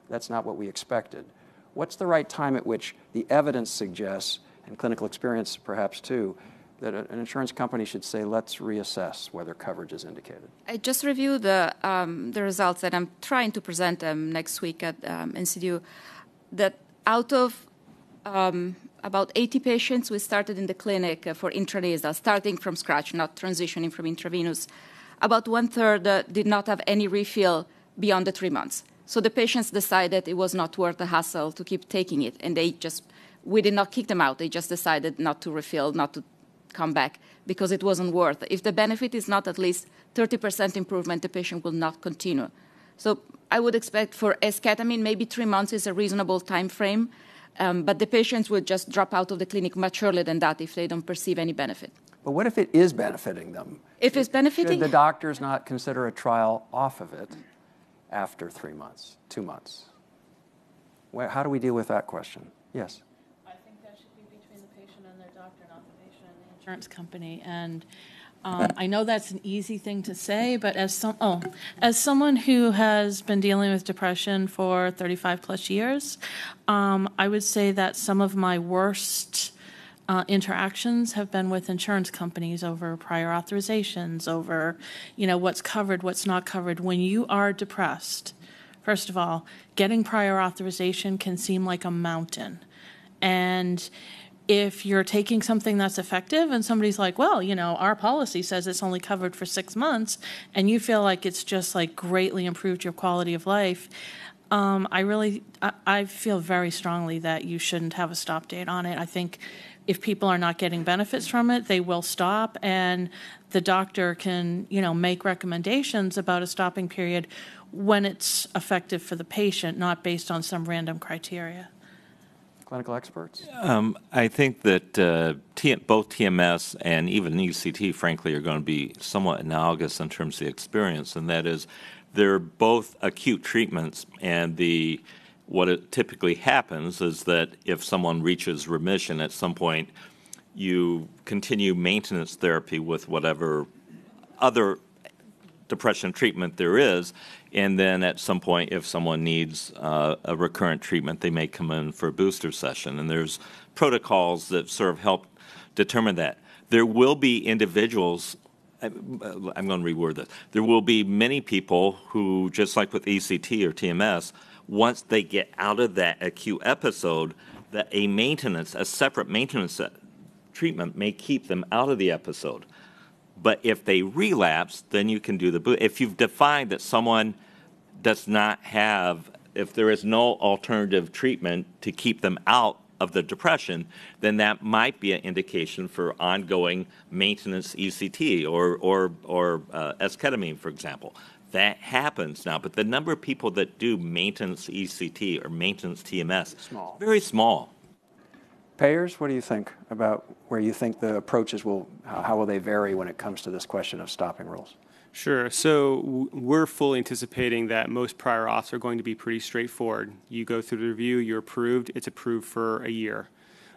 That's not what we expected. What's the right time at which the evidence suggests, and clinical experience perhaps too, that an insurance company should say, let's reassess whether coverage is indicated? I just reviewed the results, and I'm trying to present them next week at NCDU, that out of about 80 patients we started in the clinic for intranasal, starting from scratch, not transitioning from intravenous, about 1/3 did not have any refill beyond the 3 months. So the patients decided it was not worth the hassle to keep taking it, and we did not kick them out. They just decided not to refill, not to come back, because it wasn't worth it. If the benefit is not at least 30% improvement, the patient will not continue. So I would expect for S-ketamine, maybe 3 months is a reasonable time frame, but the patients would just drop out of the clinic much earlier than that if they don't perceive any benefit. But what if it is benefiting them? If it's benefiting? Should the doctors not consider a trial off of it after 3 months, 2 months? How do we deal with that question? Yes? I think that should be between the patient and their doctor, not the patient and the insurance company. And I know that's an easy thing to say, but as someone who has been dealing with depression for 35 plus years, I would say that some of my worst interactions have been with insurance companies over prior authorizations, over what's covered, what's not covered. When you are depressed First of all, getting prior authorization can seem like a mountain. And if you're taking something that's effective and somebody's like, well, our policy says it's only covered for 6 months, and you feel like it's just like greatly improved your quality of life, I feel very strongly that you shouldn't have a stop date on it. I think if people are not getting benefits from it, they will stop, and the doctor can, make recommendations about a stopping period when it's effective for the patient, not based on some random criteria. Clinical experts? I think that both TMS and even ECT, frankly, are going to be somewhat analogous in terms of the experience, and that is they're both acute treatments, and what it typically happens is that if someone reaches remission at some point, you continue maintenance therapy with whatever other depression treatment there is, and then at some point, if someone needs a recurrent treatment, they may come in for a booster session, and there's protocols that sort of help determine that. There will be individuals, I'm going to reword this, there will be many people who, just like with ECT or TMS, once they get out of that acute episode, that a separate maintenance treatment may keep them out of the episode. But if they relapse, then you can do if you've defined that someone does not have, if there is no alternative treatment to keep them out of the depression, then that might be an indication for ongoing maintenance ECT or esketamine, for example. That happens now, but the number of people that do maintenance ECT or maintenance TMS Small. Very small. Payers, what do you think about where you think the approaches how will they vary when it comes to this question of stopping rules? Sure. So we're fully anticipating that most prior auths are going to be pretty straightforward. You go through the review, you're approved, it's approved for a year.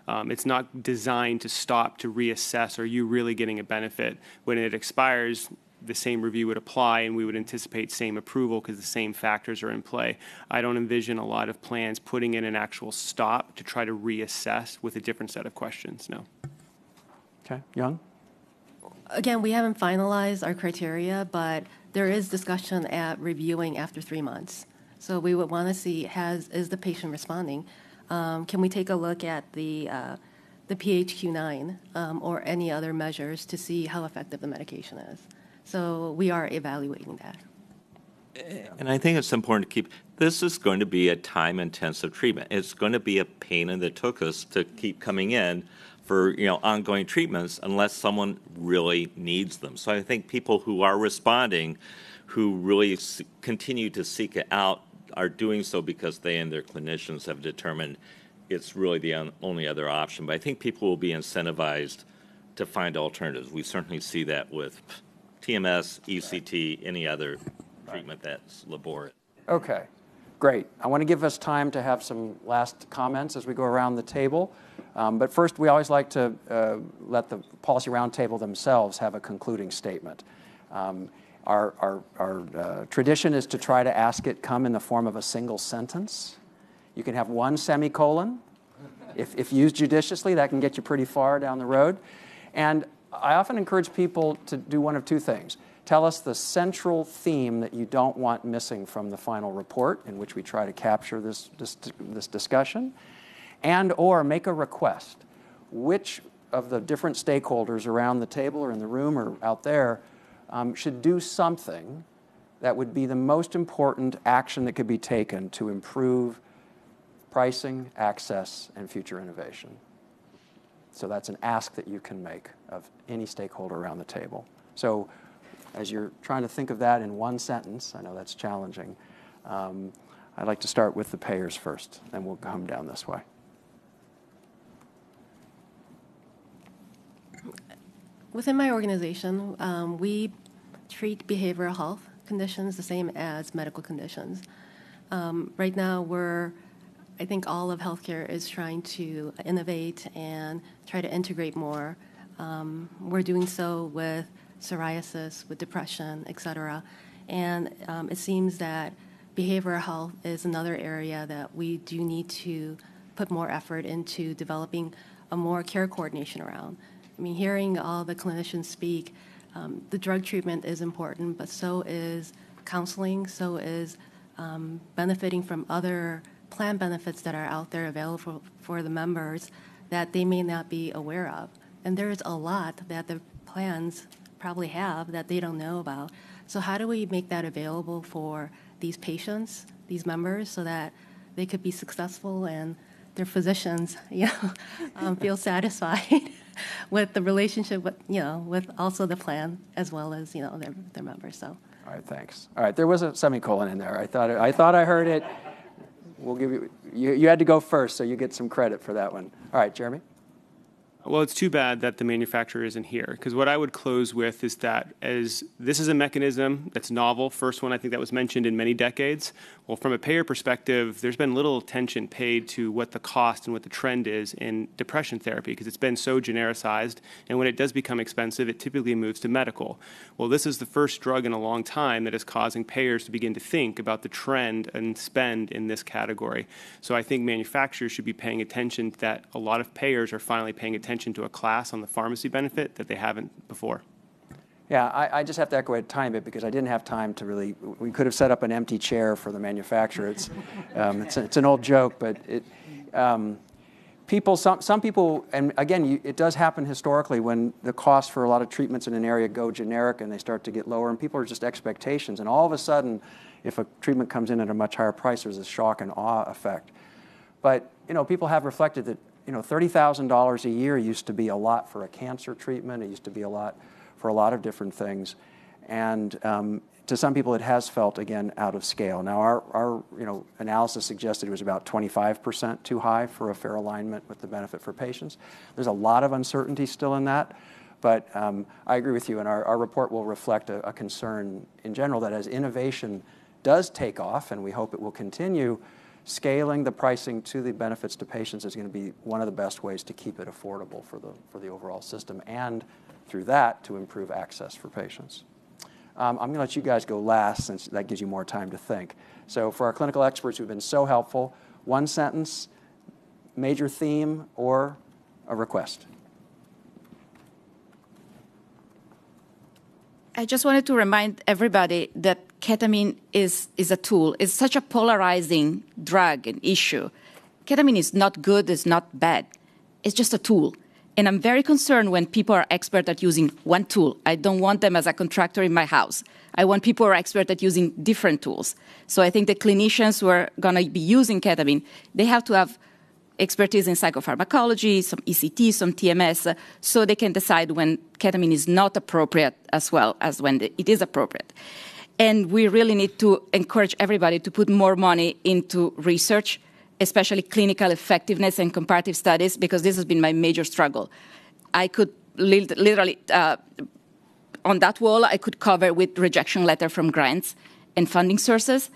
It's not designed to stop to reassess, are you really getting a benefit? When it expires, the same review would apply, and we would anticipate same approval because the same factors are in play. I don't envision a lot of plans putting in an actual stop to try to reassess with a different set of questions, no. Okay, Young? Again, we haven't finalized our criteria, but there is discussion at reviewing after 3 months. So we would want to see, is the patient responding? Can we take a look at the PHQ-9 or any other measures to see how effective the medication is? So we are evaluating that. And I think it's important to this is going to be a time-intensive treatment. It's going to be a pain in the tuchus to keep coming in for ongoing treatments unless someone really needs them. So I think people who are responding, who really continue to seek it out, are doing so because they and their clinicians have determined it's really the only other option. But I think people will be incentivized to find alternatives. We certainly see that with TMS, ECT, any other treatment that's laborious. Okay, great. I want to give us time to have some last comments as we go around the table. But first, we always like to let the policy roundtable themselves have a concluding statement. Our tradition is to try to ask it come in the form of a single sentence. You can have one semicolon. If used judiciously, that can get you pretty far down the road. And I often encourage people to do one of two things. Tell us the central theme that you don't want missing from the final report, in which we try to capture this discussion, and or make a request. Which of the different stakeholders around the table or in the room or out there should do something that would be the most important action that could be taken to improve pricing, access, and future innovation. So that's an ask that you can make of any stakeholder around the table. So as you're trying to think of that in one sentence, I know that's challenging, I'd like to start with the payers first, and we'll come down this way. Within my organization, we treat behavioral health conditions the same as medical conditions. Right now, I think all of healthcare is trying to innovate and try to integrate more. We're doing so with psoriasis, with depression, et cetera. And it seems that behavioral health is another area that we do need to put more effort into developing a more care coordination around. I mean, hearing all the clinicians speak, the drug treatment is important, but so is counseling, so is benefiting from other plan benefits that are out there available for the members that they may not be aware of. And there's a lot that the plans probably have that they don't know about. So how do we make that available for these patients, these members, so that they could be successful and their physicians, feel satisfied with the relationship with, with also the plan as well as, their members. So. All right, thanks. All right, there was a semicolon in there. I thought I heard it. We'll give you had to go first, so you get some credit for that one. All right, Jeremy? Well, it's too bad that the manufacturer isn't here, because what I would close with is that as this is a mechanism that's novel, first one I think that was mentioned in many decades. Well, from a payer perspective, there's been little attention paid to what the cost and what the trend is in depression therapy, because it's been so genericized, and when it does become expensive, it typically moves to medical. Well, this is the first drug in a long time that is causing payers to begin to think about the trend and spend in this category. So I think manufacturers should be paying attention that a lot of payers are finally paying attention to a class on the pharmacy benefit that they haven't before. Yeah, I just have to echo it a tiny bit because I didn't have time to really. We could have set up an empty chair for the manufacturer. It's an old joke, but some people, and again, it does happen historically when the costs for a lot of treatments in an area go generic and they start to get lower, and people are just expectations, and all of a sudden, if a treatment comes in at a much higher price, there's a shock and awe effect. But people have reflected that. $30,000 a year used to be a lot for a cancer treatment. It used to be a lot for a lot of different things. And to some people, it has felt, again, out of scale. Now, our analysis suggested it was about 25% too high for a fair alignment with the benefit for patients. There's a lot of uncertainty still in that. But I agree with you, and our report will reflect a concern in general that as innovation does take off, and we hope it will continue, scaling the pricing to the benefits to patients is going to be one of the best ways to keep it affordable for the overall system, and through that to improve access for patients. I'm going to let you guys go last since that gives you more time to think. So for our clinical experts who've been so helpful, one sentence, major theme, or a request. I just wanted to remind everybody that ketamine is a tool. It's such a polarizing drug and issue. Ketamine is not good, it's not bad. It's just a tool. And I'm very concerned when people are expert at using one tool. I don't want them as a contractor in my house. I want people who are expert at using different tools. So I think the clinicians who are going to be using ketamine, they have to have expertise in psychopharmacology, some ECT, some TMS, so they can decide when ketamine is not appropriate as well as when it is appropriate. And we really need to encourage everybody to put more money into research, especially clinical effectiveness and comparative studies, because this has been my major struggle. I could literally, on that wall, I could cover with rejection letter from grants and funding sources.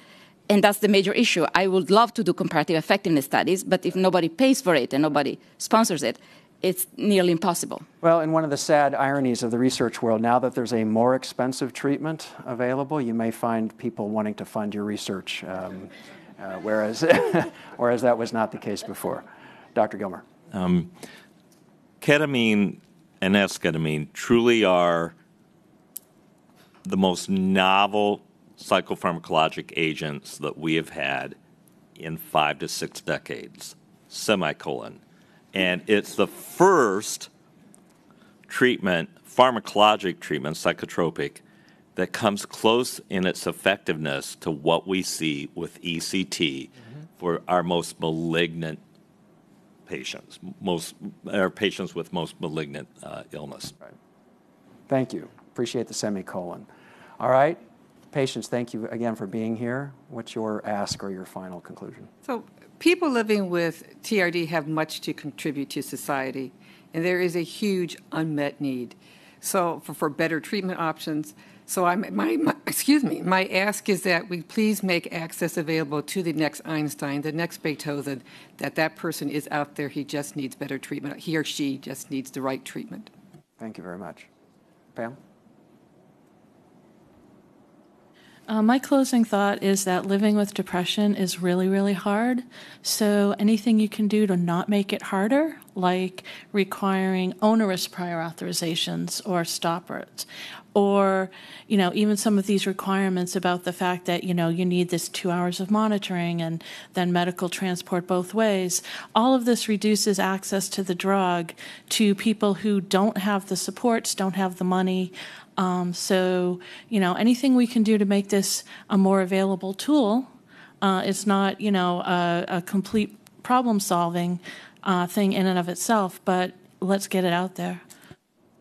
And that's the major issue. I would love to do comparative effectiveness studies, but if nobody pays for it and nobody sponsors it, it's nearly impossible. Well, and one of the sad ironies of the research world, now that there's a more expensive treatment available, you may find people wanting to fund your research, whereas that was not the case before. Dr. Gilmer. Ketamine and esketamine truly are the most novel psychopharmacologic agents that we have had in 5 to 6 decades, semicolon. And it's the first treatment, pharmacologic treatment, psychotropic, that comes close in its effectiveness to what we see with ECT for our most malignant patients, patients with most malignant illness. Right. Thank you. Appreciate the semicolon. All right. Patients, thank you again for being here. What's your ask or your final conclusion? So people living with TRD have much to contribute to society, and there is a huge unmet need. So for better treatment options. So my ask is that we please make access available to the next Einstein, the next Beethoven, that person is out there. He just needs better treatment. He or she just needs the right treatment. Thank you very much. Pam? My closing thought is that living with depression is really, really hard. So anything you can do to not make it harder, like requiring onerous prior authorizations or stoppers, or, even some of these requirements about the fact that, you need this 2 hours of monitoring and then medical transport both ways. All of this reduces access to the drug to people who don't have the supports, don't have the money. So, anything we can do to make this a more available tool, it's not, a complete problem-solving thing in and of itself, but let's get it out there.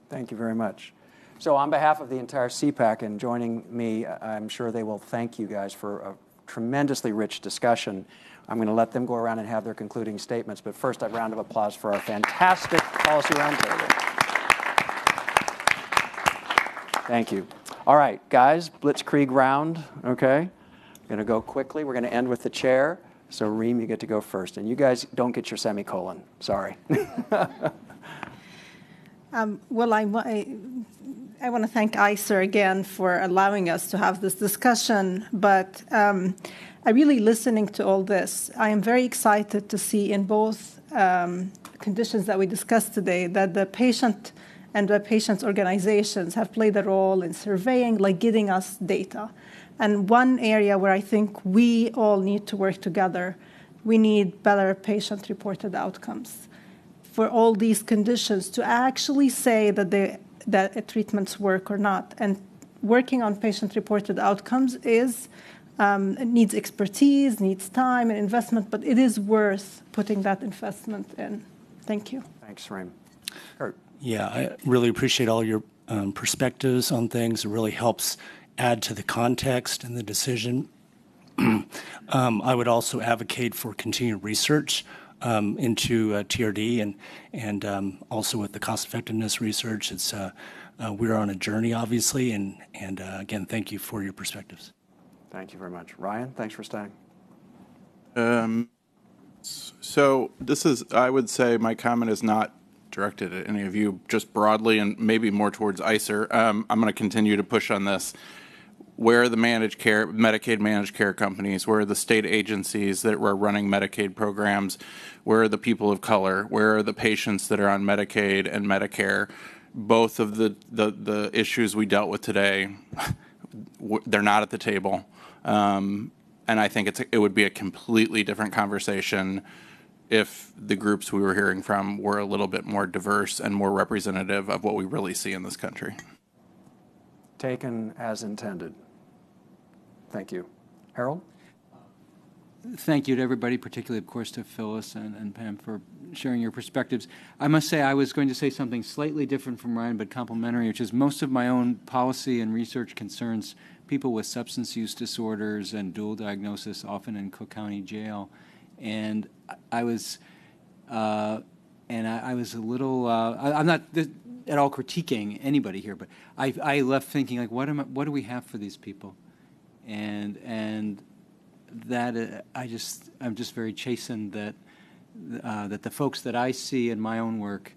Thank you very much. So on behalf of the entire CEPAC and joining me, I'm sure they will thank you guys for a tremendously rich discussion. I'm going to let them go around and have their concluding statements, but first a round of applause for our fantastic Policy Roundtable. Thank you. All right, guys, Blitzkrieg round, okay? We're going to go quickly. We're going to end with the chair. So Reem, you get to go first. And you guys don't get your semicolon. Sorry. Well, I want to thank ICER again for allowing us to have this discussion, but I really, listening to all this, I am very excited to see in both conditions that we discussed today that the patient and the patient's organizations have played a role in surveying, like getting us data. And one area where I think we all need to work together, we need better patient-reported outcomes for all these conditions to actually say that treatments work or not. And working on patient-reported outcomes it needs expertise, needs time and investment, but it is worth putting that investment in. Thank you. Thanks, Reem. Kurt. Yeah, I really appreciate all your perspectives on things. It really helps add to the context and the decision. I would also advocate for continued research into TRD and also with the cost-effectiveness research. It's we're on a journey, obviously, and again, thank you for your perspectives. Thank you very much. Ryan, thanks for staying. So this is, I would say my comment is not directed at any of you, just broadly and maybe more towards ICER. I'm going to continue to push on this. Where are the managed care, Medicaid managed care companies? Where are the state agencies that were running Medicaid programs? Where are the people of color? Where are the patients that are on Medicaid and Medicare? Both of the issues we dealt with today, they're not at the table. And I think it would be a completely different conversation if the groups we were hearing from were a little bit more diverse and more representative of what we really see in this country. Taken as intended. Thank you. Harold? Thank you to everybody, particularly, of course, to Phyllis and Pam for sharing your perspectives. I must say I was going to say something slightly different from Ryan, but complementary, which is most of my own policy and research concerns people with substance use disorders and dual diagnosis, often in Cook County Jail. And I was a little. I'm not at all critiquing anybody here, but I left thinking, like, what do we have for these people? And that I'm just very chastened that the folks that I see in my own work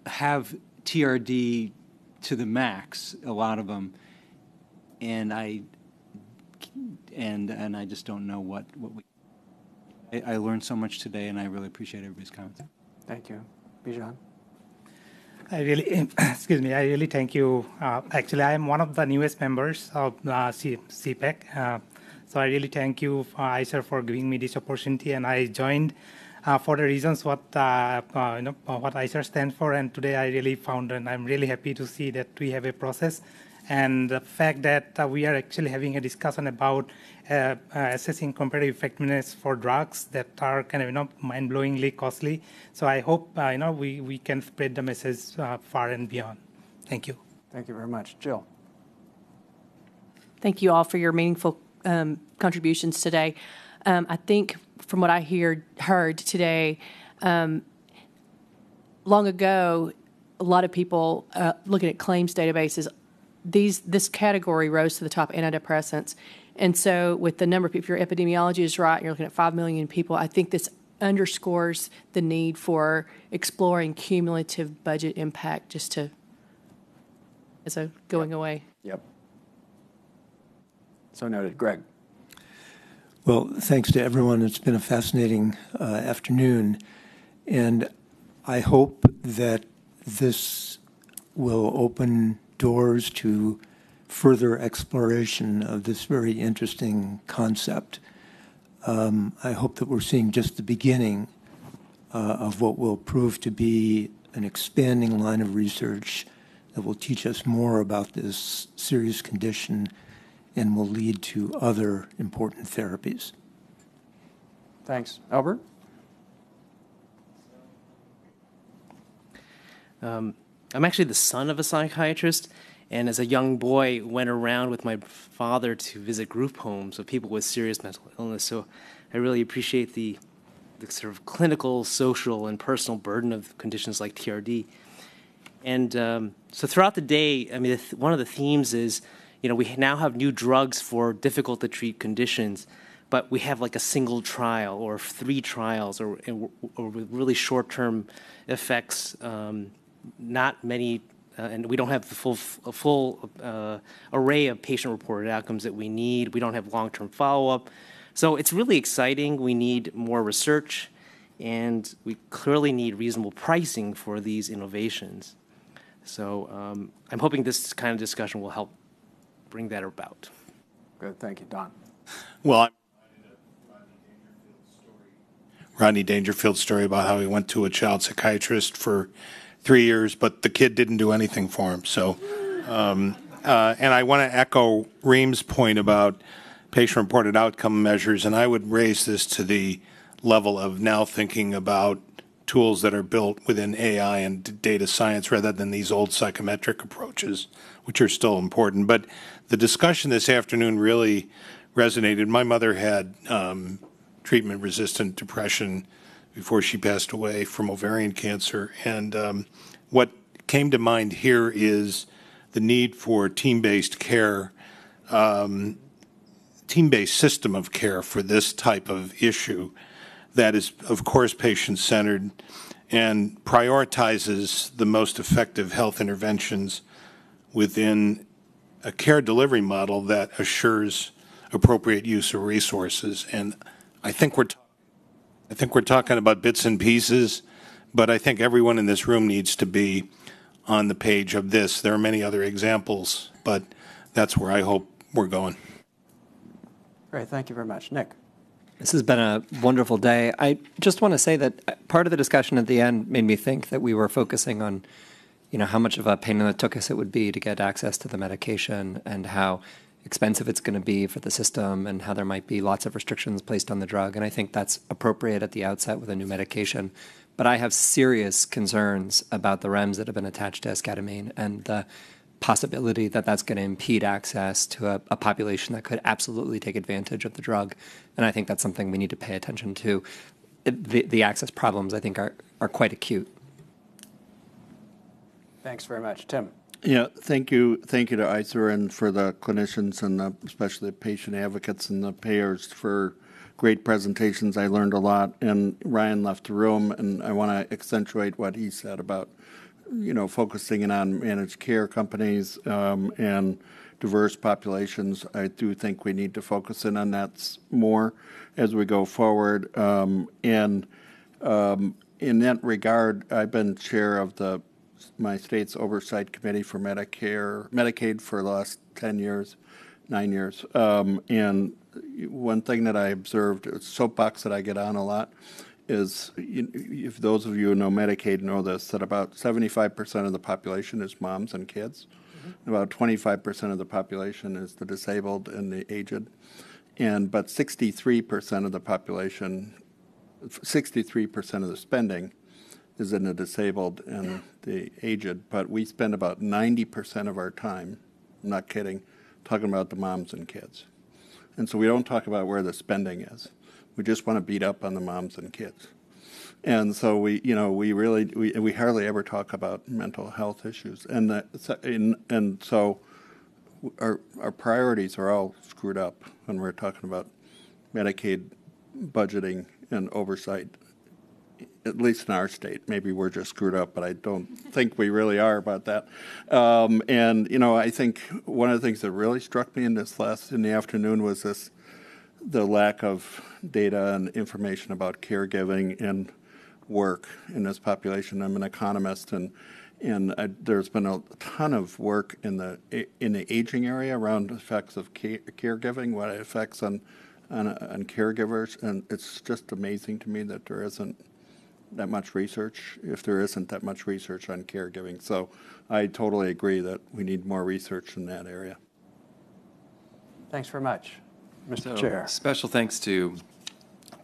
have TRD to the max, a lot of them, and I just don't know what we. I learned so much today, and I really appreciate everybody's comments. Thank you. Bijan? I really thank you. Actually, I am one of the newest members of CEPAC. So I really thank you, ICER, for giving me this opportunity. And I joined for the reasons what ICER stands for. And today I really found, and I'm really happy to see that we have a process. And the fact that we are actually having a discussion about assessing comparative effectiveness for drugs that are kind of mind-blowingly costly. So I hope we can spread the message far and beyond. Thank you. Thank you very much. Jill. Thank you all for your meaningful contributions today. I think from what I heard today, long ago, a lot of people looking at claims databases, this category rose to the top, antidepressants. And so with the number of people, if your epidemiology is right, you're looking at 5 million people, I think this underscores the need for exploring cumulative budget impact just to, as a going away. Yep. So noted. Greg. Well, thanks to everyone. It's been a fascinating afternoon. And I hope that this will open doors to further exploration of this very interesting concept. I hope that we're seeing just the beginning of what will prove to be an expanding line of research that will teach us more about this serious condition and will lead to other important therapies. Thanks. Albert? I'm actually the son of a psychiatrist, and as a young boy went around with my father to visit group homes of people with serious mental illness. So I really appreciate the sort of clinical, social, and personal burden of conditions like TRD. And so throughout the day, I mean, one of the themes is, we now have new drugs for difficult to treat conditions, but we have like a single trial or 3 trials or with really short-term effects, not many, and we don't have the full array of patient-reported outcomes that we need. We don't have long-term follow-up. So it's really exciting. We need more research, and we clearly need reasonable pricing for these innovations. So I'm hoping this kind of discussion will help bring that about. Good, thank you. Don? Well, I'm Rodney Dangerfield's story about how he went to a child psychiatrist for 3 years, but the kid didn't do anything for him. So, and I want to echo Reem's point about patient-reported outcome measures, and I would raise this to the level of now thinking about tools that are built within AI and data science rather than these old psychometric approaches, which are still important. But the discussion this afternoon really resonated. My mother had treatment-resistant depression before she passed away from ovarian cancer. And what came to mind here is the need for team-based care, team-based system of care for this type of issue that is, of course, patient-centered and prioritizes the most effective health interventions within a care delivery model that assures appropriate use of resources. And I think we're talking about bits and pieces, but I think everyone in this room needs to be on the page of this. There are many other examples, but that's where I hope we're going. Great, thank you very much. Nick? This has been a wonderful day. I just want to say that part of the discussion at the end made me think that we were focusing on, how much of a pain in the tuchus it would be to get access to the medication and how expensive it's going to be for the system and how there might be lots of restrictions placed on the drug. And I think that's appropriate at the outset with a new medication. But I have serious concerns about the REMS that have been attached to ketamine and the possibility that that's going to impede access to a population that could absolutely take advantage of the drug. And I think that's something we need to pay attention to. The access problems, I think, are quite acute. Thanks very much. Tim? Yeah, thank you to ICER and for the clinicians and especially the patient advocates and the payers for great presentations. I learned a lot, and Ryan left the room, and I want to accentuate what he said about focusing in on managed care companies and diverse populations. I do think we need to focus in on that more as we go forward. And in that regard, I've been chair of my state's oversight committee for Medicaid for the last 9 years. And one thing that I observed, a soapbox that I get on a lot, is, if those of you who know Medicaid know this, that about 75% of the population is moms and kids. Mm-hmm. About 25% of the population is the disabled and the aged. But 63% of the population, 63% of the spending is in the disabled and the aged. But we spend about 90% of our time, I'm not kidding, talking about the moms and kids. And so we don't talk about where the spending is. We just want to beat up on the moms and kids. And so we hardly ever talk about mental health issues. And so our priorities are all screwed up when we're talking about Medicaid budgeting and oversight, at least in our state. Maybe we're just screwed up, but I don't think we really are about that. I think one of the things that really struck me in the afternoon was the lack of data and information about caregiving and work in this population. I'm an economist, and And there's been a ton of work in the aging area around effects of caregiving, what it affects on caregivers, and it's just amazing to me that there isn't that much research, if there isn't that much research on caregiving. So I totally agree that we need more research in that area. Thanks very much, Mr. Chair. Special thanks to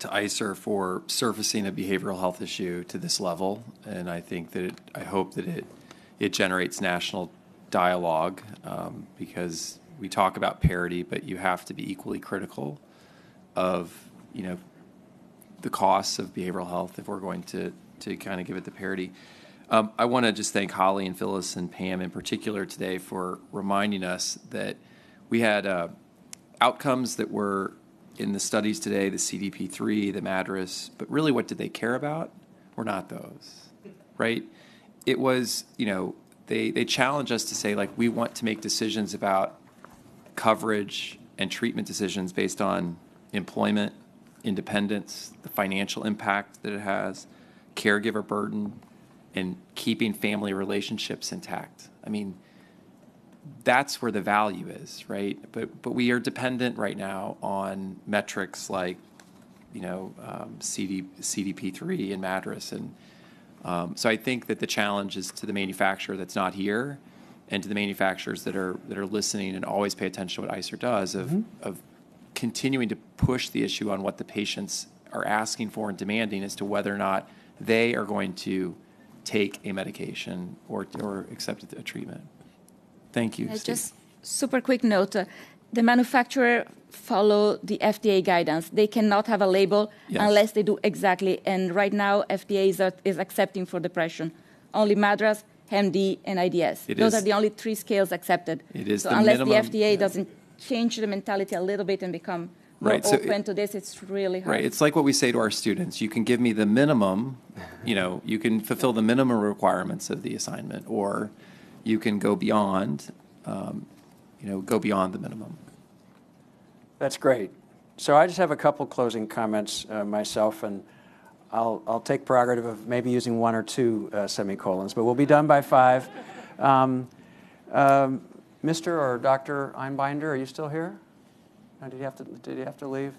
ICER for surfacing a behavioral health issue to this level, and I think that I hope that it generates national dialogue, because we talk about parity, but you have to be equally critical of the costs of behavioral health if we're going to kind of give it the parity. I want to just thank Holly and Phyllis and Pam in particular today for reminding us that we had outcomes that were in the studies today, the CDP-3, the MADRS, but really what did they care about? Were not those, right? It was, they challenge us to say, like, we want to make decisions about coverage and treatment decisions based on employment, independence, the financial impact that it has, caregiver burden, and keeping family relationships intact. I mean, that's where the value is, right? But we are dependent right now on metrics like, CDP-3 and MADRS, and so I think that the challenge is to the manufacturer that's not here, and to the manufacturers that are listening and always pay attention to what ICER does of continuing to push the issue on what the patients are asking for and demanding as to whether or not they are going to take a medication or accept a treatment. Thank you, Steve. Just super quick note. The manufacturer follow the FDA guidance. They cannot have a label unless they do exactly. And right now, FDA is accepting for depression only MADRS, HAM-D, and IDS. Those are the only 3 scales accepted. It is so the unless minimum, the FDA doesn't change the mentality a little bit and become more open to this, it's really hard. Right. It's like what we say to our students. You can give me the minimum, you can fulfill the minimum requirements of the assignment, or you can go beyond, go beyond the minimum. That's great. So I just have a couple closing comments myself, and I'll take prerogative of maybe using 1 or 2 semicolons, but we'll be done by 5. Mr. or Dr. Einbinder, are you still here? No, did you have to leave?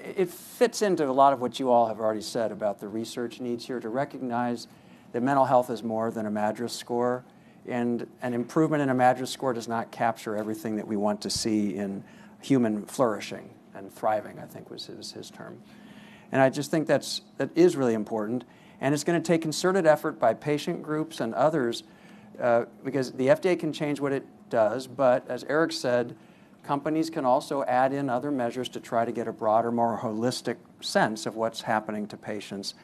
It fits into a lot of what you all have already said about the research needs here to recognize that mental health is more than a MADRS score, and an improvement in a MADRS score does not capture everything that we want to see in human flourishing and thriving, I think was his term. And I just think that is really important, and it's going to take concerted effort by patient groups and others, because the FDA can change what it does, but as Eric said, companies can also add in other measures to try to get a broader, more holistic sense of what's happening to patients,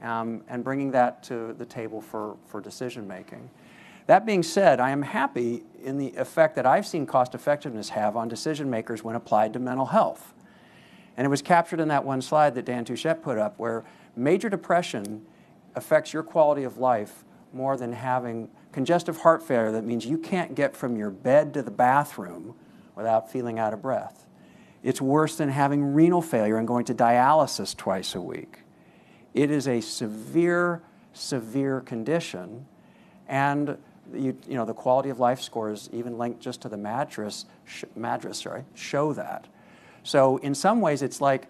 and bringing that to the table for decision making. That being said, I am happy in the effect that I've seen cost effectiveness have on decision makers when applied to mental health. And it was captured in that one slide that Dan Touchette put up, where major depression affects your quality of life more than having congestive heart failure. That means you can't get from your bed to the bathroom without feeling out of breath. It's worse than having renal failure and going to dialysis twice a week. It is a severe, severe condition, and the quality of life scores, even linked just to the MADRS, show that. So in some ways, it's like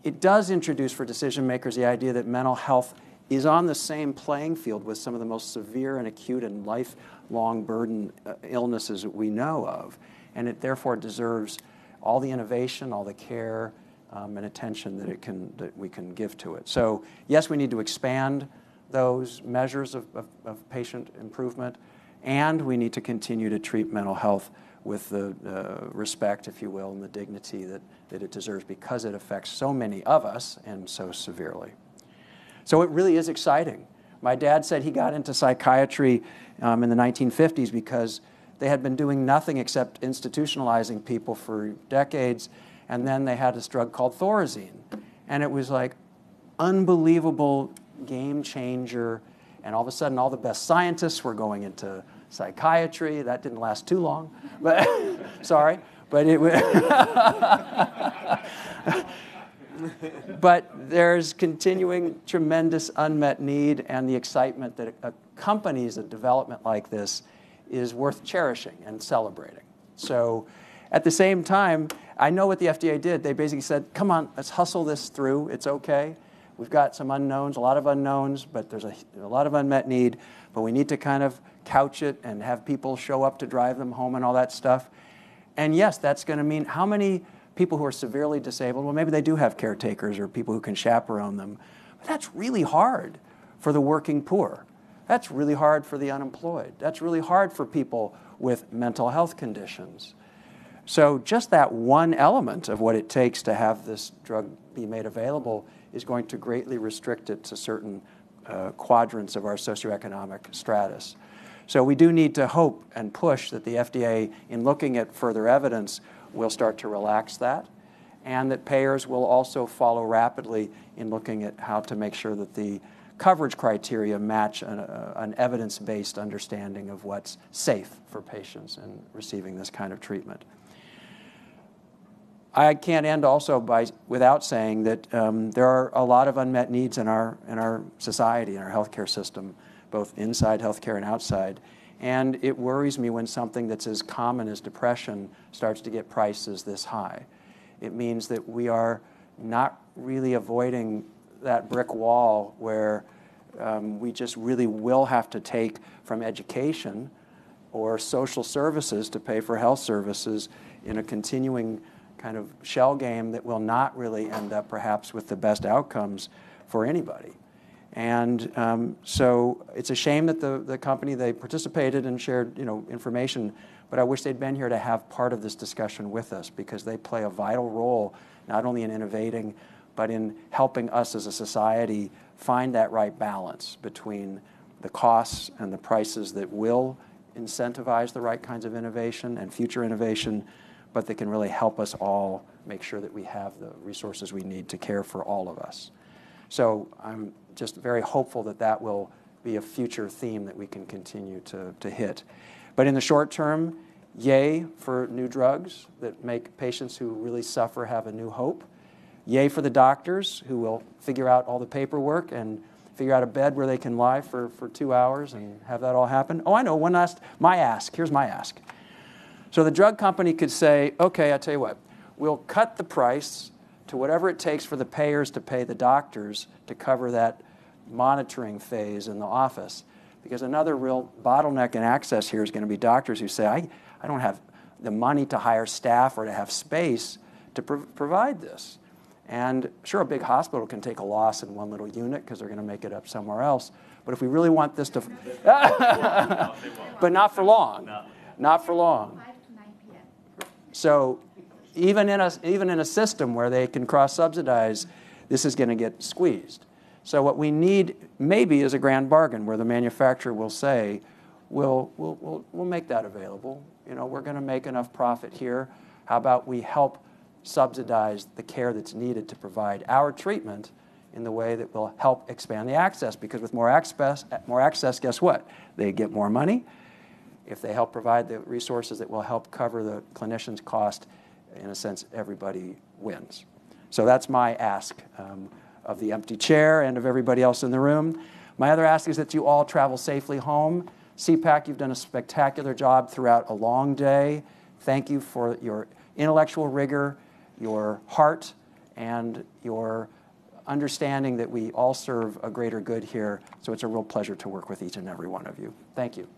it does introduce for decision makers the idea that mental health is on the same playing field with some of the most severe and acute and lifelong burden illnesses that we know of, and it therefore deserves all the innovation, all the care, and attention that we can give to it. So yes, we need to expand those measures of patient improvement, and we need to continue to treat mental health with the respect, if you will, and the dignity that it deserves, because it affects so many of us and so severely. So it really is exciting. My dad said he got into psychiatry in the 1950s because they had been doing nothing except institutionalizing people for decades, and then they had this drug called Thorazine. And it was like unbelievable game changer, and all of a sudden all the best scientists were going into psychiatry. That didn't last too long, but sorry, but it was But there's continuing tremendous unmet need, and the excitement that accompanies a development like this is worth cherishing and celebrating. So at the same time, I know what the FDA did. They basically said, come on, let's hustle this through. It's okay. We've got some unknowns, a lot of unknowns, but there's a lot of unmet need. But we need to kind of couch it and have people show up to drive them home and all that stuff. And yes, that's going to mean how many people who are severely disabled, well, maybe they do have caretakers or people who can chaperone them. But that's really hard for the working poor. That's really hard for the unemployed. That's really hard for people with mental health conditions. So just that one element of what it takes to have this drug be made available is going to greatly restrict it to certain quadrants of our socioeconomic stratus. So we do need to hope and push that the FDA, in looking at further evidence, will start to relax that, and that payers will also follow rapidly in looking at how to make sure that the coverage criteria match an evidence-based understanding of what's safe for patients in receiving this kind of treatment. I can't end also without saying that there are a lot of unmet needs in our society, in our healthcare system, both inside healthcare and outside. And it worries me when something that's as common as depression starts to get prices this high. It means that we are not really avoiding that brick wall where we just really will have to take from education or social services to pay for health services in a continuing kind of shell game that will not really end up perhaps with the best outcomes for anybody. And so it's a shame that the company, they participated and shared information, but I wish they'd been here to have part of this discussion with us, because they play a vital role not only in innovating, but in helping us as a society find that right balance between the costs and the prices that will incentivize the right kinds of innovation and future innovation, but that can really help us all make sure that we have the resources we need to care for all of us. So I'm just very hopeful that that will be a future theme that we can continue to hit. But in the short term, yay for new drugs that make patients who really suffer have a new hope. Yay for the doctors who will figure out all the paperwork and figure out a bed where they can lie for 2 hours and have that all happen. Oh, I know, here's my ask. So the drug company could say, okay, I tell you what, we'll cut the price to whatever it takes for the payers to pay the doctors to cover that monitoring phase in the office. Because another real bottleneck in access here is going to be doctors who say, I don't have the money to hire staff or to have space to provide this. And sure, a big hospital can take a loss in one little unit because they're going to make it up somewhere else. But if we really want this to... But not for long. Not for long. So even in a system where they can cross-subsidize, this is going to get squeezed. So what we need maybe is a grand bargain where the manufacturer will say, we'll make that available. We're going to make enough profit here. How about we help subsidize the care that's needed to provide our treatment in the way that will help expand the access? Because with more access, guess what? They get more money. If they help provide the resources that will help cover the clinician's cost, in a sense, everybody wins. So that's my ask of the empty chair and of everybody else in the room. My other ask is that you all travel safely home. CEPAC, you've done a spectacular job throughout a long day. Thank you for your intellectual rigor, your heart, and your understanding that we all serve a greater good here. So it's a real pleasure to work with each and every one of you. Thank you.